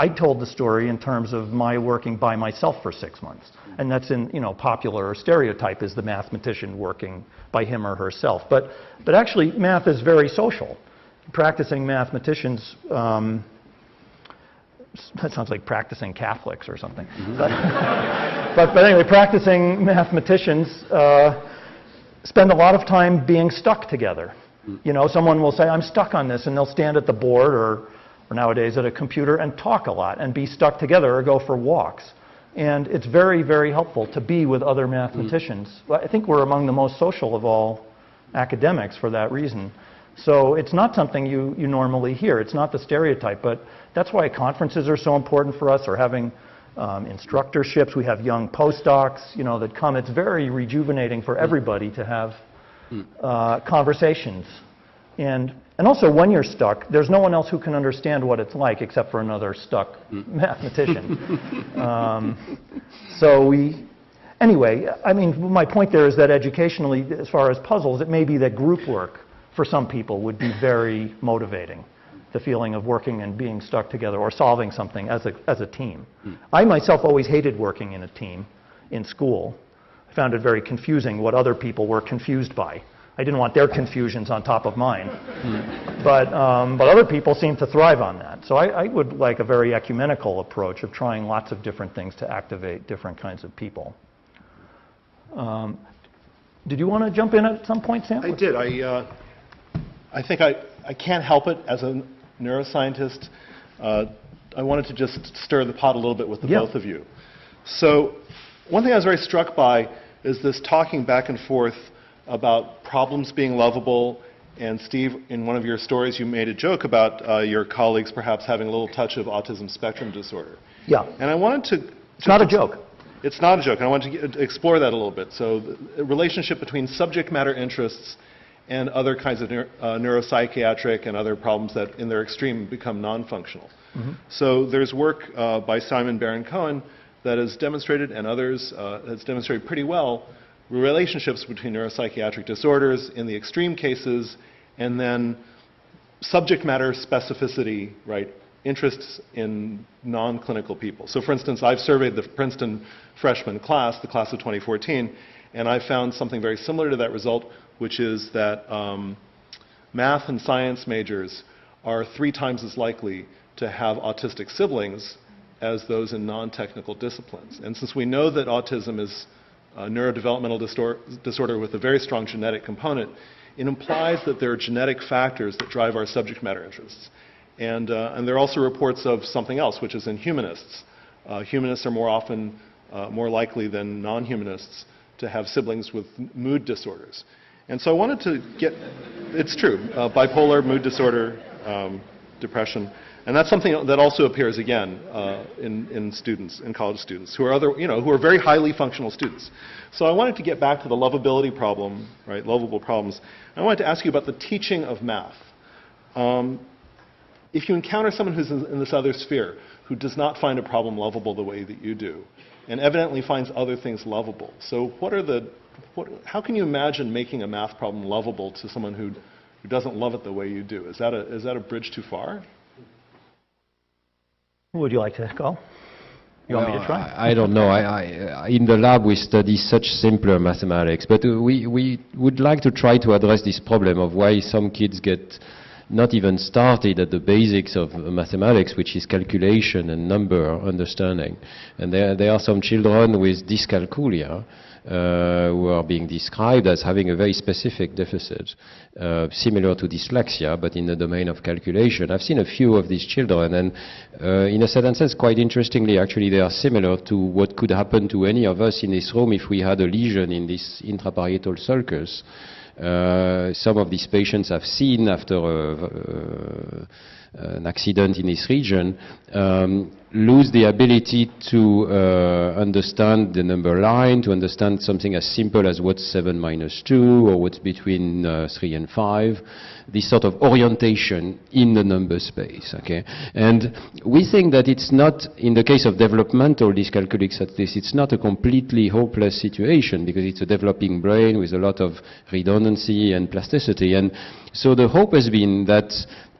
I told the story in terms of my working by myself for 6 months, and that's in, you know, popular stereotype is the mathematician working by him or herself, but actually math is very social. Practicing mathematicians, that sounds like practicing Catholics or something. But anyway, practicing mathematicians spend a lot of time being stuck together. You know, someone will say, I'm stuck on this, and they'll stand at the board or nowadays at a computer and talk a lot and be stuck together or go for walks. And it's very, very helpful to be with other mathematicians. I think we're among the most social of all academics for that reason. So it's not something you normally hear. It's not the stereotype, but that's why conferences are so important for us, or having instructorships. We have young postdocs, you know, that come. It's very rejuvenating for everybody to have conversations. And also, when you're stuck, there's no one else who can understand what it's like except for another stuck mathematician. Anyway, I mean, my point there is that educationally, as far as puzzles, it may be that group work for some people would be very motivating, the feeling of working and being stuck together or solving something as a team. I myself always hated working in a team in school. I found it very confusing what other people were confused by. I didn't want their confusions on top of mine. But other people seem to thrive on that. So I would like a very ecumenical approach of trying lots of different things to activate different kinds of people. Did you want to jump in at some point, Sam? I did. I think I can't help it as a neuroscientist. I wanted to just stir the pot a little bit with the both of you. So one thing I was very struck by is this talking back and forth about problems being lovable. And Steve, in one of your stories, you made a joke about your colleagues perhaps having a little touch of autism spectrum disorder. Yeah. And I wanted to... It's not a joke. It's not a joke. And I wanted to explore that a little bit. So the relationship between subject matter interests and other kinds of neuropsychiatric and other problems that in their extreme become non-functional. So there's work by Simon Baron-Cohen that has demonstrated, and others has demonstrated pretty well, relationships between neuropsychiatric disorders in the extreme cases and then subject matter specificity, right, interests in non-clinical people. So for instance, I've surveyed the Princeton freshman class, the class of 2014, and I found something very similar to that result, which is that math and science majors are 3 times as likely to have autistic siblings as those in non-technical disciplines. And since we know that autism is a neurodevelopmental disorder with a very strong genetic component, it implies that there are genetic factors that drive our subject matter interests. And there are also reports of something else, which is in humanists. Humanists are more often more likely than non-humanists to have siblings with mood disorders. And so I wanted to get, it's true, bipolar, mood disorder, depression, and that's something that also appears again in students, in college students, who are who are very highly functional students. So I wanted to get back to the lovability problem, right, lovable problems. I wanted to ask you about the teaching of math. If you encounter someone who's in this other sphere, who does not find a problem lovable the way that you do, and evidently finds other things lovable, so how can you imagine making a math problem lovable to someone who doesn't love it the way you do? Is that a bridge too far? Would you like to go? You want me to try? I don't know. In the lab, we study such simpler mathematics, but we would like to try to address this problem of why some kids get not even started at the basics of mathematics, which is calculation and number understanding. And there are some children with dyscalculia who are being described as having a very specific deficit, similar to dyslexia, but in the domain of calculation. I've seen a few of these children, and in a certain sense, quite interestingly, actually, they are similar to what could happen to any of us in this room if we had a lesion in this intraparietal sulcus. Some of these patients I've seen after an accident in this region lose the ability to understand the number line, to understand something as simple as what's 7 minus 2 or what's between 3 and 5, this sort of orientation in the number space. Okay? And we think that it's not, in the case of developmental dyscalculic at least, it's not a completely hopeless situation because it's a developing brain with a lot of redundancy and plasticity. And so the hope has been that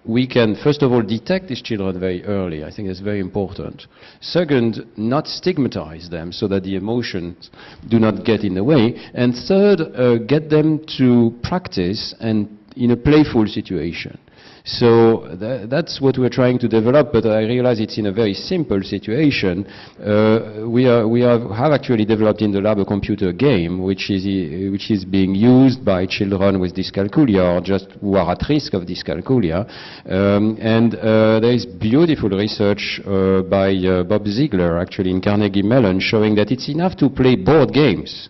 we can, first of all, detect these children very early. I think that's very important. Second, not stigmatize them so that the emotions do not get in the way. And third, get them to practice and in a playful situation. So that's what we're trying to develop, but I realize it's in a very simple situation. We have actually developed in the lab a computer game which is being used by children with dyscalculia or just who are at risk of dyscalculia. And there is beautiful research by Bob Ziegler actually in Carnegie Mellon showing that it's enough to play board games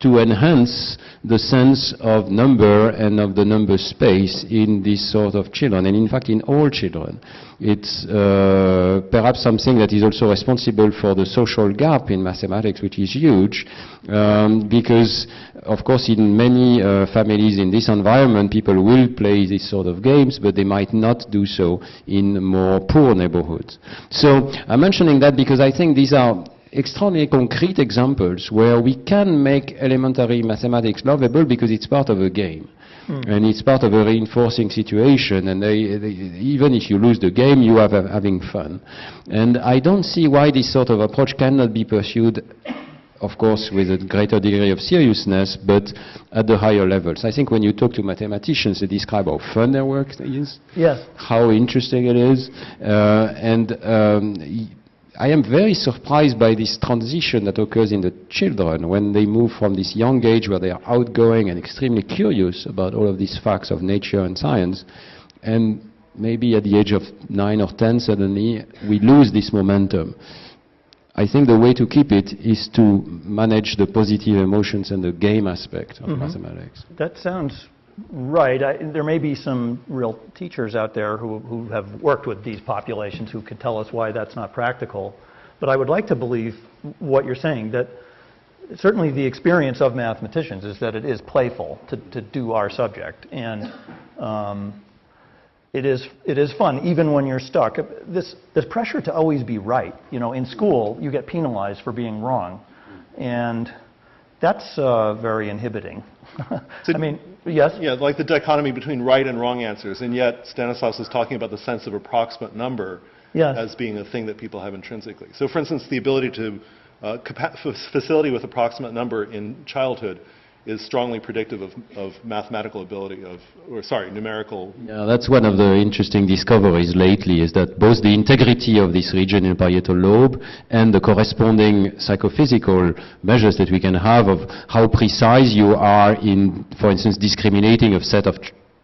to enhance the sense of number and of the number space in this sort of children, and in fact in all children. It's perhaps something that is also responsible for the social gap in mathematics, which is huge, because of course in many families in this environment people will play these sort of games, but they might not do so in more poor neighborhoods. So I'm mentioning that because I think these are extraordinarily concrete examples where we can make elementary mathematics lovable because it's part of a game. And it's part of a reinforcing situation, and even if you lose the game, you are having fun. And I don't see why this sort of approach cannot be pursued, of course, with a greater degree of seriousness, but at the higher levels. I think when you talk to mathematicians, they describe how fun their work is, yes, how interesting it is, I am very surprised by this transition that occurs in the children when they move from this young age where they are outgoing and extremely curious about all of these facts of nature and science, and maybe at the age of 9 or 10 suddenly we lose this momentum. I think the way to keep it is to manage the positive emotions and the game aspect of mathematics. That sounds right. There may be some real teachers out there who have worked with these populations who could tell us why that's not practical. But I would like to believe what you're saying, that certainly the experience of mathematicians is that it is playful to do our subject. And it is fun, even when you're stuck. This pressure to always be right. You know, in school, you get penalized for being wrong. And that's very inhibiting. So, I mean, yes? Yeah, like the dichotomy between right and wrong answers, and yet Stanislas is talking about the sense of approximate number as being a thing that people have intrinsically. So for instance, the ability to facility with approximate number in childhood is strongly predictive of mathematical ability numerical. Yeah, that's one of the interesting discoveries lately, is that both the integrity of this region in the parietal lobe and the corresponding psychophysical measures that we can have of how precise you are in, for instance, discriminating a set of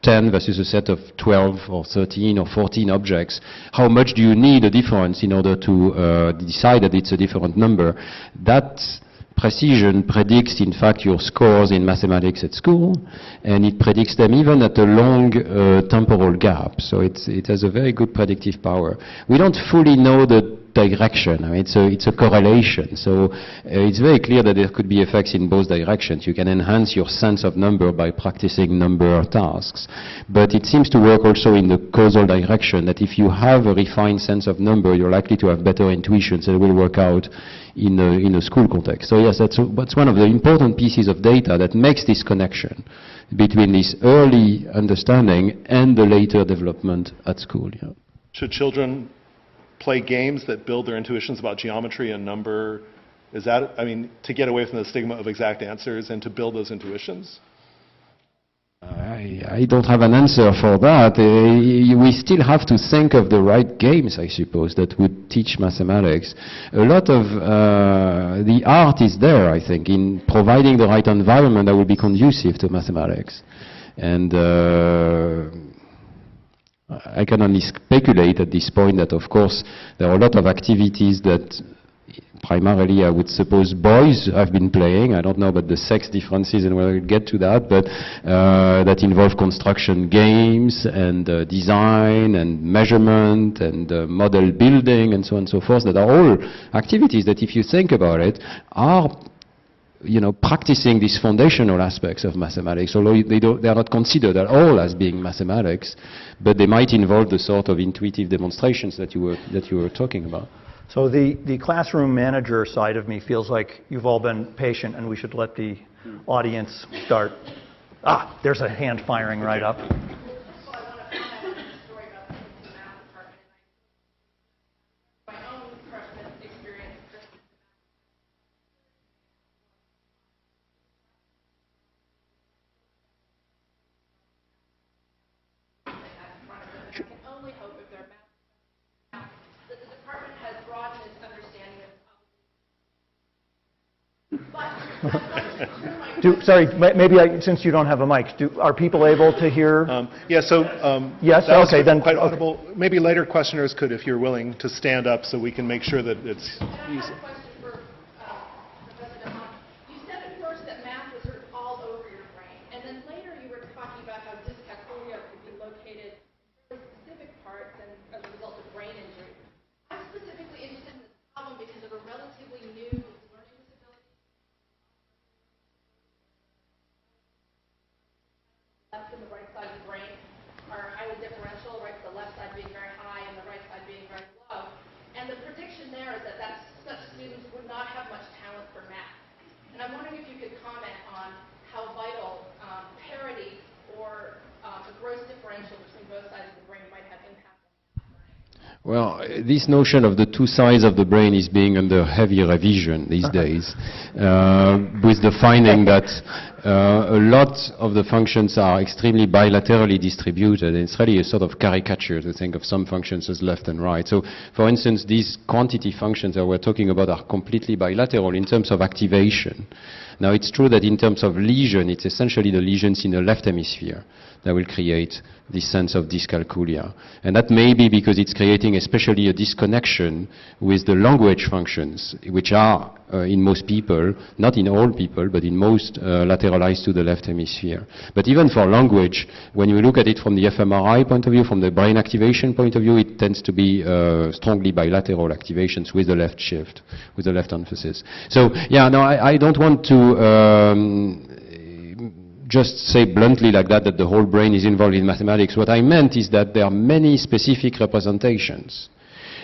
10 versus a set of 12 or 13 or 14 objects. How much do you need a difference in order to decide that it's a different number? That precision predicts, in fact, your scores in mathematics at school, and it predicts them even at a long temporal gap. So it has a very good predictive power. We don't fully know the direction. I mean, it's a correlation. So it's very clear that there could be effects in both directions. You can enhance your sense of number by practicing number tasks. But it seems to work also in the causal direction, that if you have a refined sense of number, you're likely to have better intuitions that will work out in a school context. So yes, that's one of the important pieces of data that makes this connection between this early understanding and the later development at school. Yeah. Should children play games that build their intuitions about geometry and number? Is that, I mean, to get away from the stigma of exact answers and to build those intuitions? I don't have an answer for that. We still have to think of the right games, I suppose, that would teach mathematics. A lot of the art is there, I think, in providing the right environment that will be conducive to mathematics. And I can only speculate at this point that, of course, there are a lot of activities that primarily, I would suppose, boys have been playing. I don't know about the sex differences and we'll get to that, but that involve construction games and design and measurement and model building and so on and so forth, that are all activities that, if you think about it, are practicing these foundational aspects of mathematics, although they are not considered at all as being mathematics, but they might involve the sort of intuitive demonstrations that you were talking about. So the classroom manager side of me feels like you've all been patient and we should let the audience start. Ah, there's a hand firing right up. Sorry, maybe since you don't have a mic, are people able to hear? Yes, okay, then quite audible. Maybe later questioners could, if you're willing, to stand up so we can make sure that it's easy. I have a question for Professor DeHaan. You said at first that math was sort of all over your brain, and then later you were talking about how dyscalculia could be located in specific parts and as a result of brain injury. I'm specifically interested in this problem because of a relatively new learning disability. Left and the right side of the brain are highly differential, right? The left side being very high and the right side being very low. And the prediction there is that such students would not have much talent for math. And I'm wondering if you could comment on how vital parity or a gross differential between both sides of the brain might have impact. Well, this notion of the two sides of the brain is being under heavy revision these days, with the finding that a lot of the functions are extremely bilaterally distributed, and it's really a sort of caricature to think of some functions as left and right. So, for instance, these quantity functions that we're talking about are completely bilateral in terms of activation. Now, it's true that in terms of lesion, it's essentially the lesions in the left hemisphere that will create this sense of dyscalculia. And that may be because it's creating especially a disconnection with the language functions, which are, in most people, not in all people, but in most, lateralized to the left hemisphere. But even for language, when you look at it from the fMRI point of view, from the brain activation point of view, it tends to be strongly bilateral activations with the left shift, with the left emphasis. So, yeah, no, I don't want to just say bluntly like that the whole brain is involved in mathematics. What I meant is that there are many specific representations.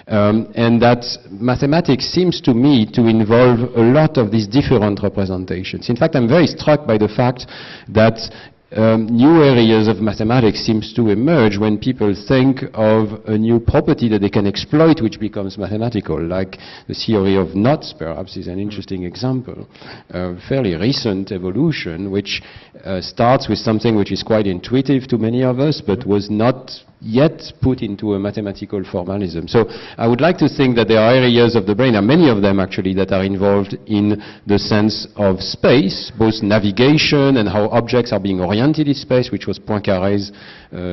And that mathematics seems to me to involve a lot of these different representations. In fact, I'm very struck by the fact that new areas of mathematics seems to emerge when people think of a new property that they can exploit which becomes mathematical, like the theory of knots perhaps is an interesting example. A fairly recent evolution which starts with something which is quite intuitive to many of us but was not yet put into a mathematical formalism. So I would like to think that there are areas of the brain, and many of them actually, that are involved in the sense of space, both navigation and how objects are being oriented in space, which was Poincaré's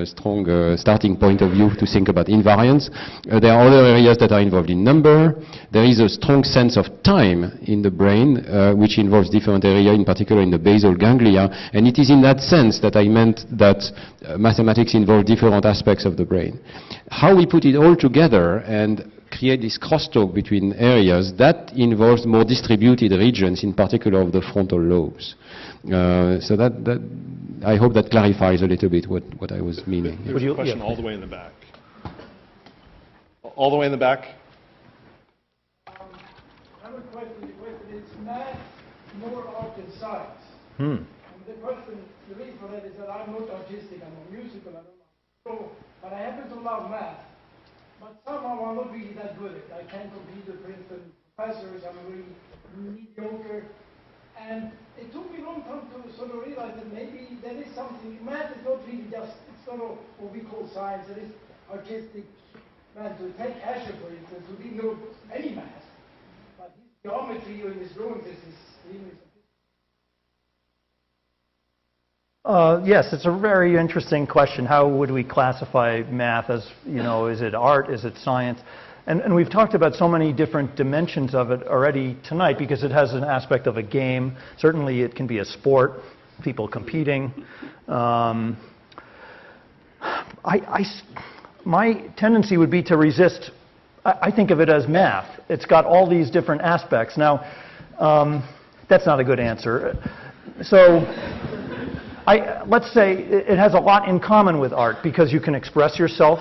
strong starting point of view to think about invariance. There are other areas that are involved in number. There is a strong sense of time in the brain, which involves different areas, in particular in the basal ganglia, and it is in that sense that I meant that mathematics involve different aspects of the brain. How we put it all together and create this crosstalk between areas, that involves more distributed regions, in particular of the frontal lobes. So that I hope that clarifies a little bit what I was meaning. There's a question all the way in the back. All the way in the back. I have a question. The question is math more art than science? Hmm. The reason for that is that I'm not artistic, I'm not musical, I don't know. But I happen to love math. But somehow I'm not really that good at it. I can't compete with, for instance, professors, I'm really mediocre. And it took me a long time to sort of realize that maybe there is something, math is not really just, it's not what we call science, it is artistic. Man, to take Asher, for instance, who didn't know any math, but his geometry and his drawings is extremely sophisticated. Yes, it's a very interesting question. How would we classify math as, is it art, is it science? And we've talked about so many different dimensions of it already tonight because it has an aspect of a game. Certainly it can be a sport, people competing. My tendency would be to resist. I think of it as math. It's got all these different aspects. Now, that's not a good answer. So let's say it has a lot in common with art because you can express yourself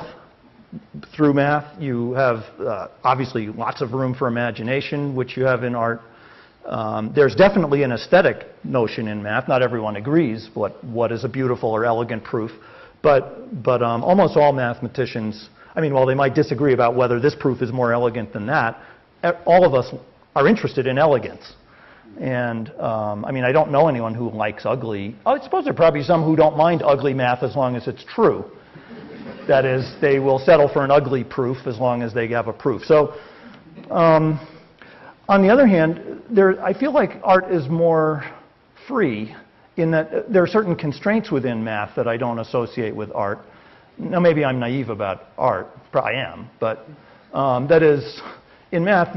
through math. You have obviously lots of room for imagination, which you have in art. There's definitely an aesthetic notion in math. Not everyone agrees what is a beautiful or elegant proof. But almost all mathematicians, while they might disagree about whether this proof is more elegant than that, all of us are interested in elegance. And I don't know anyone who likes ugly. I suppose there are probably some who don't mind ugly math as long as it's true. That is, they will settle for an ugly proof as long as they have a proof. So, on the other hand, I feel like art is more free in that there are certain constraints within math that I don't associate with art. Now, maybe I'm naive about art. I am. But that is, in math,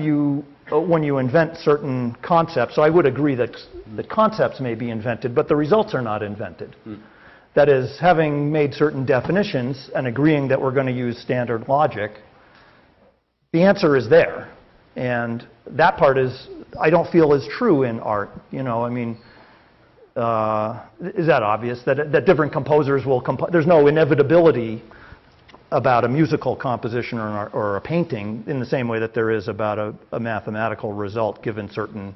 when you invent certain concepts, so I would agree that concepts may be invented, but the results are not invented. That is, having made certain definitions and agreeing that we're going to use standard logic, the answer is there. And that part I don't feel is true in art. Is that obvious? That different composers will there's no inevitability about a musical composition or a painting in the same way that there is about a mathematical result given certain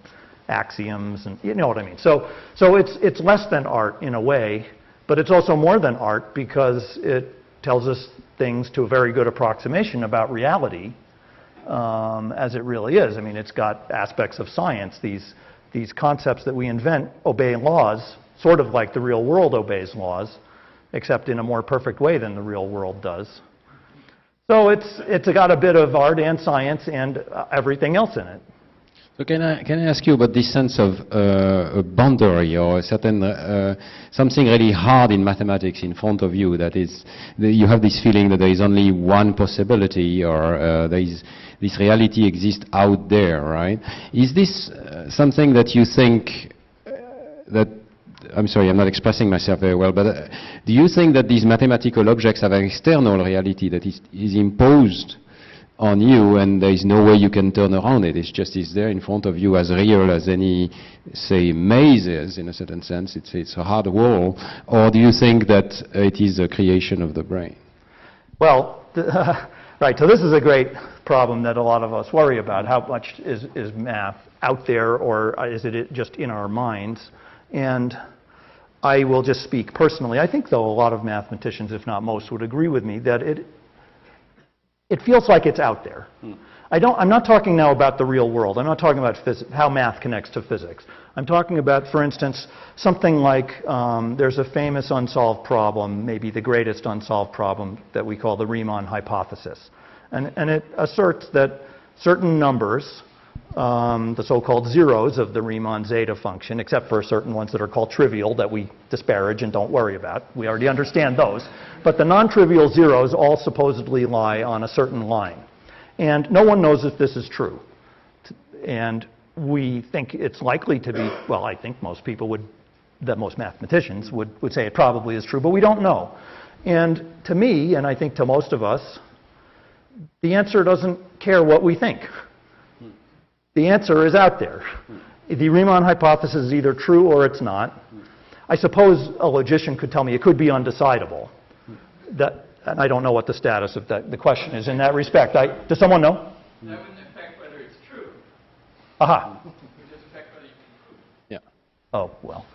axioms, and you know what I mean. So it's less than art in a way, but it's also more than art because it tells us things to a very good approximation about reality as it really is. It's got aspects of science. These concepts that we invent obey laws, sort of like the real world obeys laws, except in a more perfect way than the real world does. So it's got a bit of art and science and everything else in it. So can I ask you about this sense of a boundary or a certain something really hard in mathematics in front of you, that is, you have this feeling that there is only one possibility, or this reality exists out there, right? Is this something that you think that, I'm sorry, I'm not expressing myself very well, but do you think that these mathematical objects have an external reality that is imposed on you and there is no way you can turn around it? It's there in front of you as real as any, say, maze is, in a certain sense. It's a hard wall. Or do you think that it is a creation of the brain? Well, right, so this is a great problem that a lot of us worry about. How much is math out there, or is it just in our minds? And I will just speak personally. I think, though, a lot of mathematicians, if not most, would agree with me that it feels like it's out there. I'm not talking now about the real world. I'm not talking about how math connects to physics. I'm talking about, for instance, something like there's a famous unsolved problem, maybe the greatest unsolved problem, that we call the Riemann hypothesis. And it asserts that certain numbers, the so-called zeros of the Riemann zeta function, except for certain ones that are called trivial that we disparage and don't worry about. We already understand those. But the non-trivial zeros all supposedly lie on a certain line. And no one knows if this is true. And we think it's likely to be, well, I think most mathematicians would say it probably is true, but we don't know. And to me, and I think to most of us, the answer doesn't care what we think. The answer is out there. The Riemann hypothesis is either true or it's not. I suppose a logician could tell me it could be undecidable. And I don't know what the status of the question is in that respect. Does someone know? That wouldn't affect whether it's true. Aha. It would just affect whether you can prove it. Yeah. Oh, well.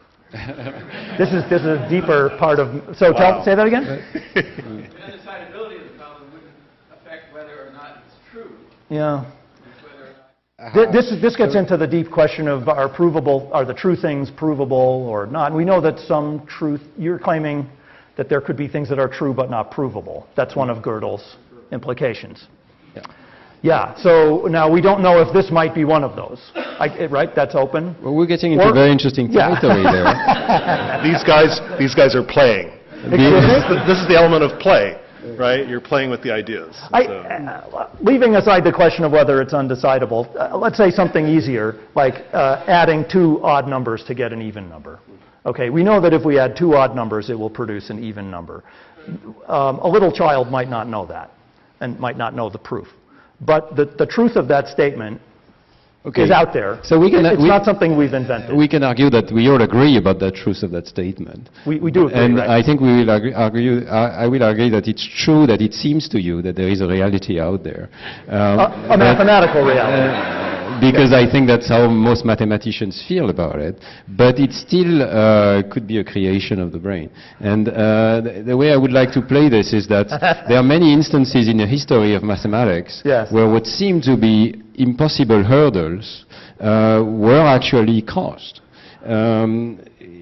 This is a deeper part of... So say that again? The undecidability of the problem wouldn't affect whether or not it's true. Yeah. It's whether or not This gets into the deep question of are the true things provable or not? And we know that some truth, you're claiming that there could be things that are true but not provable. That's one of Gödel's implications. Yeah, so now we don't know if this might be one of those, right? That's open. Well, we're getting into very interesting territory there. These guys are playing. This is the element of play, right? You're playing with the ideas. Leaving aside the question of whether it's undecidable, let's say something easier, like adding two odd numbers to get an even number. Okay, we know that if we add two odd numbers, it will produce an even number. A little child might not know that and might not know the proof. But the truth of that statement is out there. So it's not something we've invented. We can argue that we all agree about the truth of that statement. We do agree, and right? I think we will I will argue that it's true that it seems to you that there is a reality out there. A mathematical reality. Because I think that's how most mathematicians feel about it. But it still could be a creation of the brain. And the way I would like to play this is that there are many instances in the history of mathematics where what seemed to be impossible hurdles were actually caused.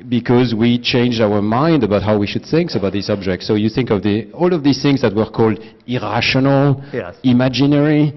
Because we changed our mind about how we should think about these objects. So you think of all of these things that were called irrational, imaginary,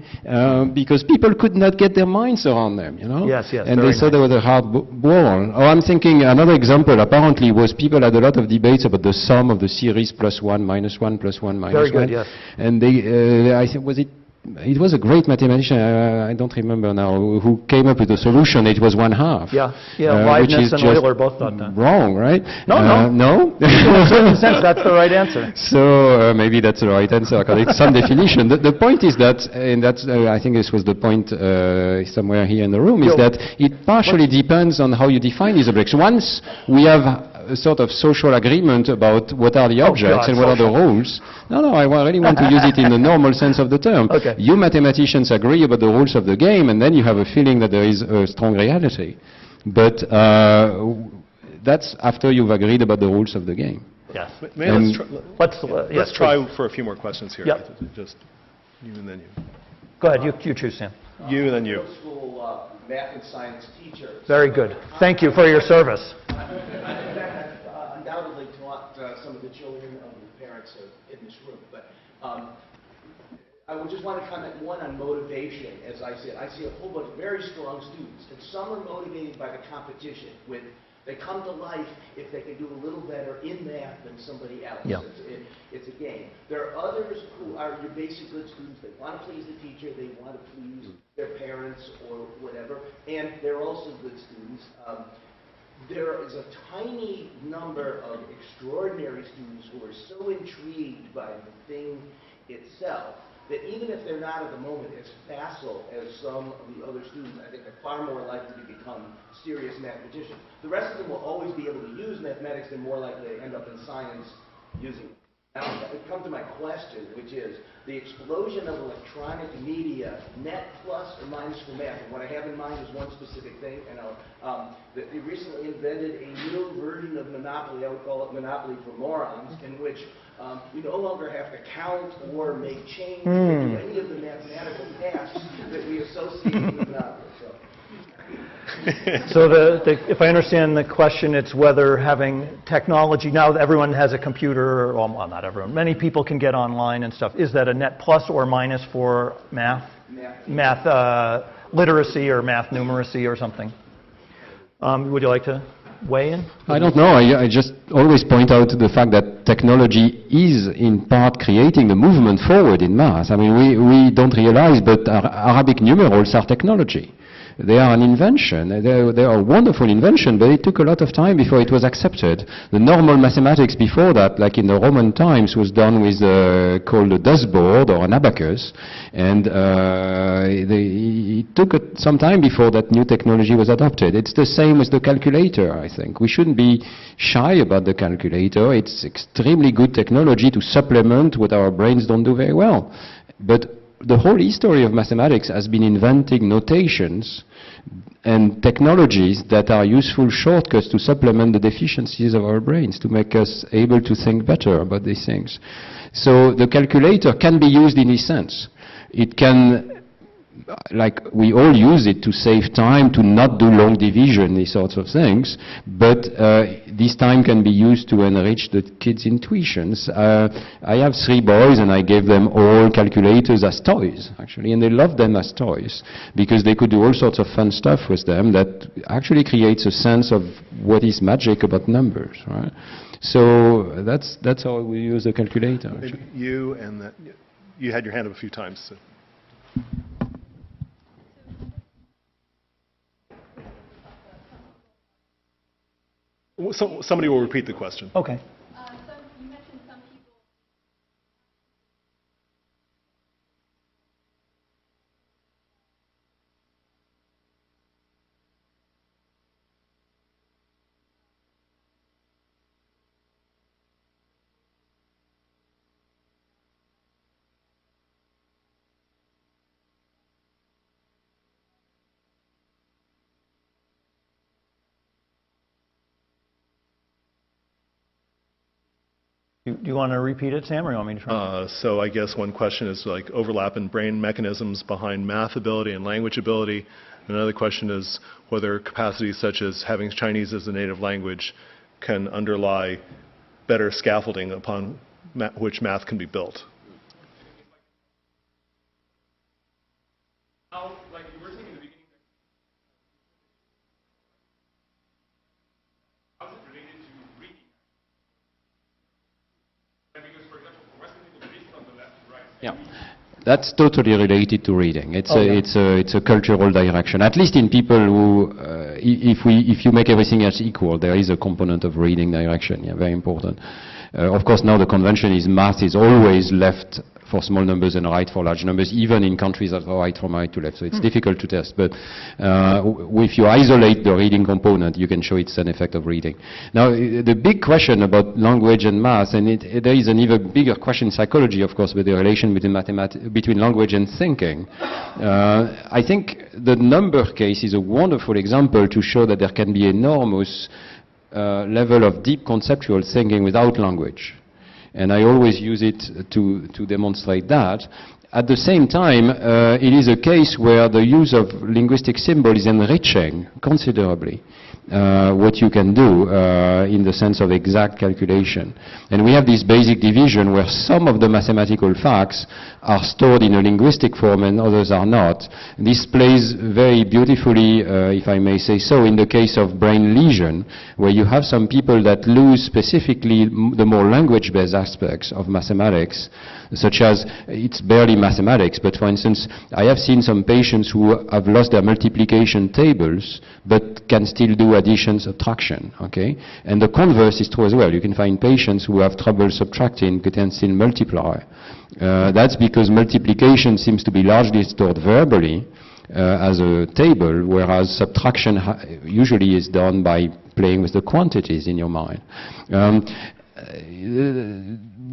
because people could not get their minds around them, you know? And they thought they were a hard wall. Or I'm thinking another example apparently was people had a lot of debates about the sum of the series +1, -1, +1, -1. Very good, yes. And I think, it was a great mathematician, I don't remember now, who came up with a solution. It was 1/2. Leibniz and Euler both thought that. Wrong, right? No. No? In a certain sense, that's the right answer. So maybe that's the right answer, because it's some definition. The point is that, and that's, I think this was the point somewhere here in the room, is that it partially depends on how you define these objects. Once we have a sort of social agreement about what are the objects and what are the rules. No, I really want to use it in the normal sense of the term. You mathematicians agree about the rules of the game, and then you have a feeling that there is a strong reality. But that's after you've agreed about the rules of the game. Yes. Let's try for a few more questions here. Just you and then you. Go ahead, you choose, Sam. You and then you. Middle school math and science teacher. Very good. Thank you for your service. Undoubtedly taught some of the children of the parents in this room, but I would just want to comment one on motivation. As I said, I see a whole bunch of very strong students, and some are motivated by the competition. They come to life if they can do a little better in math than somebody else. It's a game. There are others who are your basic good students. They want to please the teacher. They want to please their parents or whatever, and they're also good students. There is a tiny number of extraordinary students who are so intrigued by the thing itself that even if they're not at the moment as facile as some of the other students, I think they're far more likely to become serious mathematicians. The rest of them will always be able to use mathematics. They're more likely to end up in science using it. Now, I come to my question, which is the explosion of electronic media, net plus or minus for math. And what I have in mind is one specific thing. And they recently invented a new version of Monopoly. I would call it Monopoly for morons, in which you no longer have to count or make change or do any of the mathematical tasks that we associate with Monopoly. So if I understand the question, it's whether having technology, now that everyone has a computer, well, not everyone, many people can get online and stuff. Is that a net plus or minus for math literacy or math numeracy or something? Would you like to weigh in? I don't know. I just always point out to the fact that technology is in part creating the movement forward in math. I mean, we don't realize, but Arabic numerals are technology. They are an invention. They are a wonderful invention, but it took a lot of time before it was accepted. The normal mathematics before that, like in the Roman times, was done with called a dustboard or an abacus, and it took some time before that new technology was adopted. It's the same with the calculator, I think. We shouldn't be shy about the calculator. It's extremely good technology to supplement what our brains don't do very well. But the whole history of mathematics has been inventing notations and technologies that are useful shortcuts to supplement the deficiencies of our brains, to make us able to think better about these things. So the calculator can be used in this sense. It can like we all use it to save time, to not do long division, these sorts of things, but this time can be used to enrich the kids' intuitions. I have 3 boys and I gave them all calculators as toys, actually, and they loved them as toys because they could do all sorts of fun stuff with them that actually creates a sense of what is magic about numbers, right? So that's how we use the calculator. Maybe you and that, you had your hand up a few times. So. Somebody will repeat the question. Okay. You mentioned some people. Do you want to repeat it, Sam, or you want me to try? So I guess one question is like overlap in brain mechanisms behind math ability and language ability. Another question is whether capacities such as having Chinese as a native language can underlie better scaffolding upon which math can be built. Now, like you were saying in the beginning, how is it related to reading? Because, for example, for Western people, read from the left to right. Yeah. That's totally related to reading. It's Okay. a cultural direction. At least in people who, if you make everything else equal, there is a component of reading direction. Yeah, very important. Of course, now the convention is math is always left for small numbers and right for large numbers, even in countries that are right from right to left. So it's difficult to test. But if you isolate the reading component, you can show it's an effect of reading. Now, the big question about language and math, and there is an even bigger question in psychology, of course, with the relation between language and thinking. I think the number case is a wonderful example to show that there can be enormous level of deep conceptual thinking without language. And I always use it to demonstrate that. At the same time, it is a case where the use of linguistic symbol is enriching considerably what you can do in the sense of exact calculation. And we have this basic division where some of the mathematical facts are stored in a linguistic form and others are not. This plays very beautifully, if I may say so, in the case of brain lesion, where you have some people that lose specifically the more language-based aspects of mathematics, such as, it's barely mathematics, but for instance, I have seen some patients who have lost their multiplication tables, but can still do addition, subtraction, okay? And the converse is true as well. You can find patients who have trouble subtracting, but can still multiply. That's because multiplication seems to be largely stored verbally as a table, whereas subtraction usually is done by playing with the quantities in your mind.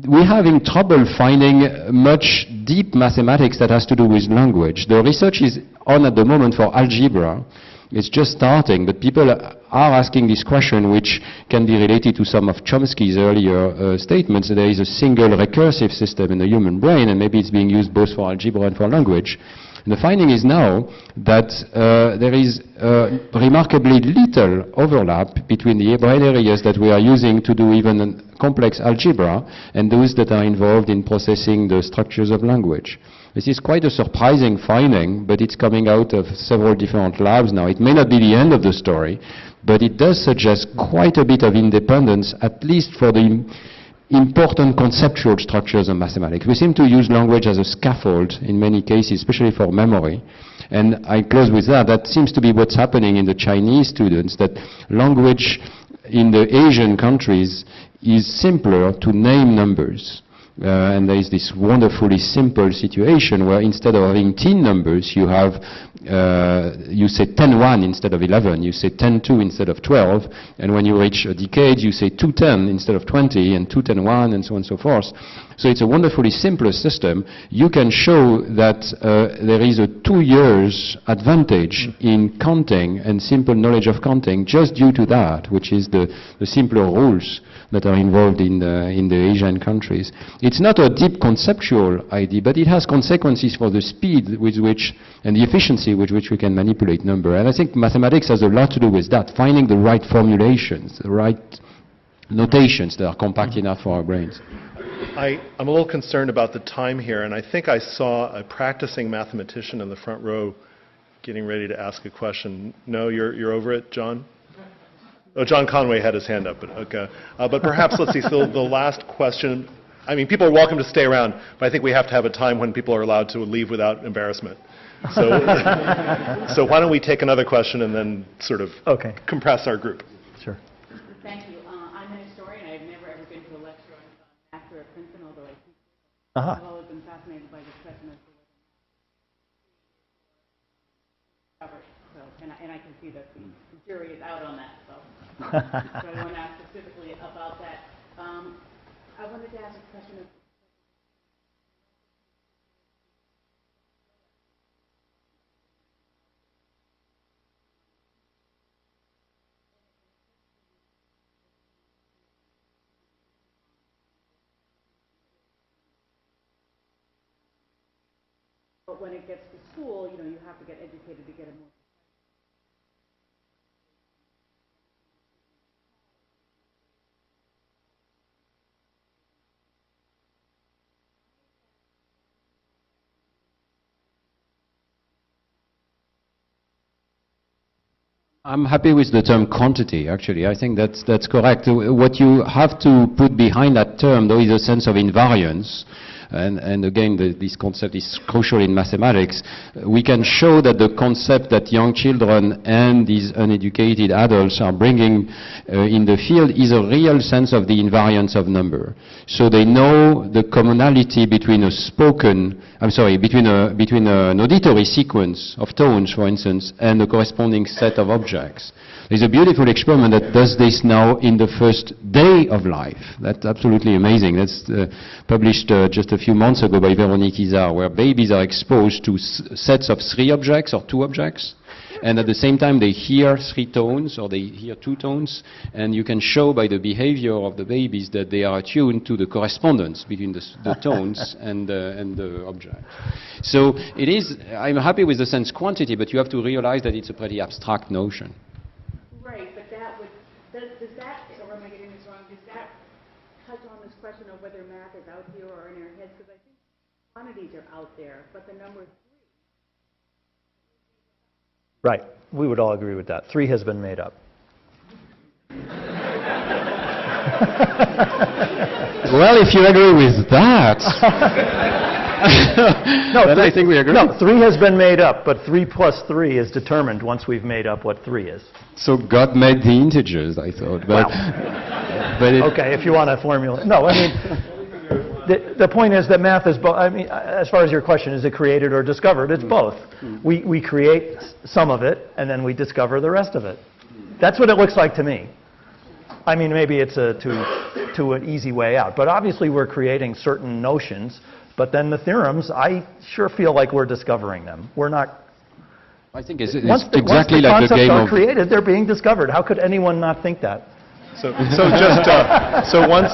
We're having trouble finding much deep mathematics that has to do with language. The research is on at the moment for algebra. It's just starting, but people are asking this question, which can be related to some of Chomsky's earlier statements. There is a single recursive system in the human brain, and maybe it's being used both for algebra and for language. And the finding is now that there is remarkably little overlap between the brain areas that we are using to do even complex algebra and those that are involved in processing the structures of language. This is quite a surprising finding, but it's coming out of several different labs now. It may not be the end of the story, but it does suggest quite a bit of independence, at least for the important conceptual structures of mathematics. We seem to use language as a scaffold in many cases, especially for memory. And I close with that. That seems to be what's happening in the Chinese students, that language in the Asian countries is simpler to name numbers. And there is this wonderfully simple situation where instead of having teen numbers, you have you say 10-1 instead of 11, you say 10-2 instead of 12, and when you reach a decade, you say 2-10 instead of 20, and 2-10-1, and so on and so forth. So it's a wonderfully simpler system. You can show that there is a 2 years advantage in counting and simple knowledge of counting just due to that, which is the simpler rules that are involved in the Asian countries. It's not a deep conceptual idea, but it has consequences for the speed with which and the efficiency with which we can manipulate number. And I think mathematics has a lot to do with that, finding the right formulations, the right notations that are compact enough for our brains. I'm a little concerned about the time here, and I think I saw a practicing mathematician in the front row getting ready to ask a question. No, you're over it, John? Oh, John Conway had his hand up, but okay. But perhaps, let's see, so the last question. I mean, people are welcome to stay around, but I think we have to have a time when people are allowed to leave without embarrassment. So, so why don't we take another question and then sort of compress our group. Sure. Thank you. I'm an historian. I've never ever been to a lecture on math or at Princeton, although I think I've always been fascinated by this question as to whether so, and I can see that the jury is out on that. So, so I want to ask specifically about that. I wanted to ask a question of but when it gets to school, you know, you have to get educated to get a more I'm happy with the term quantity, actually. I think that's correct. What you have to put behind that term, though, is a sense of invariance. And again, this concept is crucial in mathematics. We can show that the concept that young children and these uneducated adults are bringing in the field is a real sense of the invariance of number. So they know the commonality between between an auditory sequence of tones, for instance, and a corresponding set of objects. There's a beautiful experiment that does this now in the first day of life. That's absolutely amazing. That's published just a few months ago by Véronique Izard, where babies are exposed to sets of 3 objects or 2 objects, and at the same time they hear 3 tones or they hear 2 tones, and you can show by the behavior of the babies that they are attuned to the correspondence between the tones and the object. So it is, I'm happy with the sense quantity, but you have to realize that it's a pretty abstract notion. right, but that would does that, or am I getting this wrong? Does that touch on this question of whether math is out here or in our heads? Because I think quantities are out there, but the number 3. Right. We would all agree with that. 3 has been made up. Well, if you agree with that, then I think we agree. No, 3 has been made up, but 3 plus 3 is determined once we've made up what 3 is. So God made the integers, I thought. But, okay, if you want a formula. No, I mean, the point is that math is both. I mean, as far as your question, is it created or discovered? It's both. We create some of it, and then we discover the rest of it. That's what it looks like to me. I mean, maybe it's to an easy way out. But obviously, we're creating certain notions. But then the theorems, I sure feel like we're discovering them. We're not. I think it's once exactly the like a game concepts are of created, they're being discovered. How could anyone not think that? So just so once.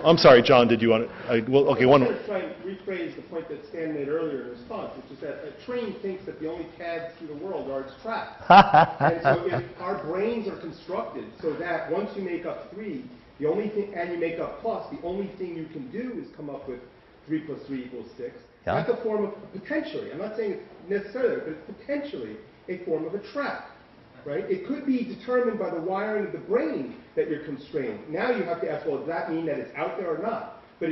I'm sorry, John. Did you want to? Well, okay. One. I'm going to try and rephrase the point that Stan made earlier in his talk, which is that a train thinks that the only paths through the world are its tracks. And so if our brains are constructed so that once you make up 3, the only thing, and you make up plus, the only thing you can do is come up with 3 plus 3 equals 6. Yeah. That's a form of, potentially, I'm not saying it's necessarily, but it's potentially a form of a track, right? It could be determined by the wiring of the brain that you're constrained. Now you have to ask, well, does that mean that it's out there or not? But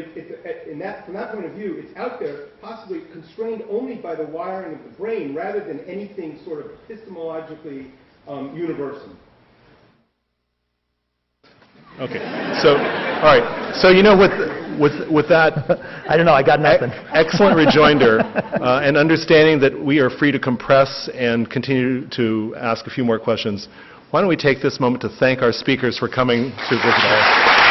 from that point of view, it's out there, possibly constrained only by the wiring of the brain rather than anything sort of epistemologically universal. Okay. So, all right. So, you know, with that I don't know, I got nothing. excellent rejoinder and understanding that we are free to compress and continue to ask a few more questions, why don't we take this moment to thank our speakers for coming to visit us.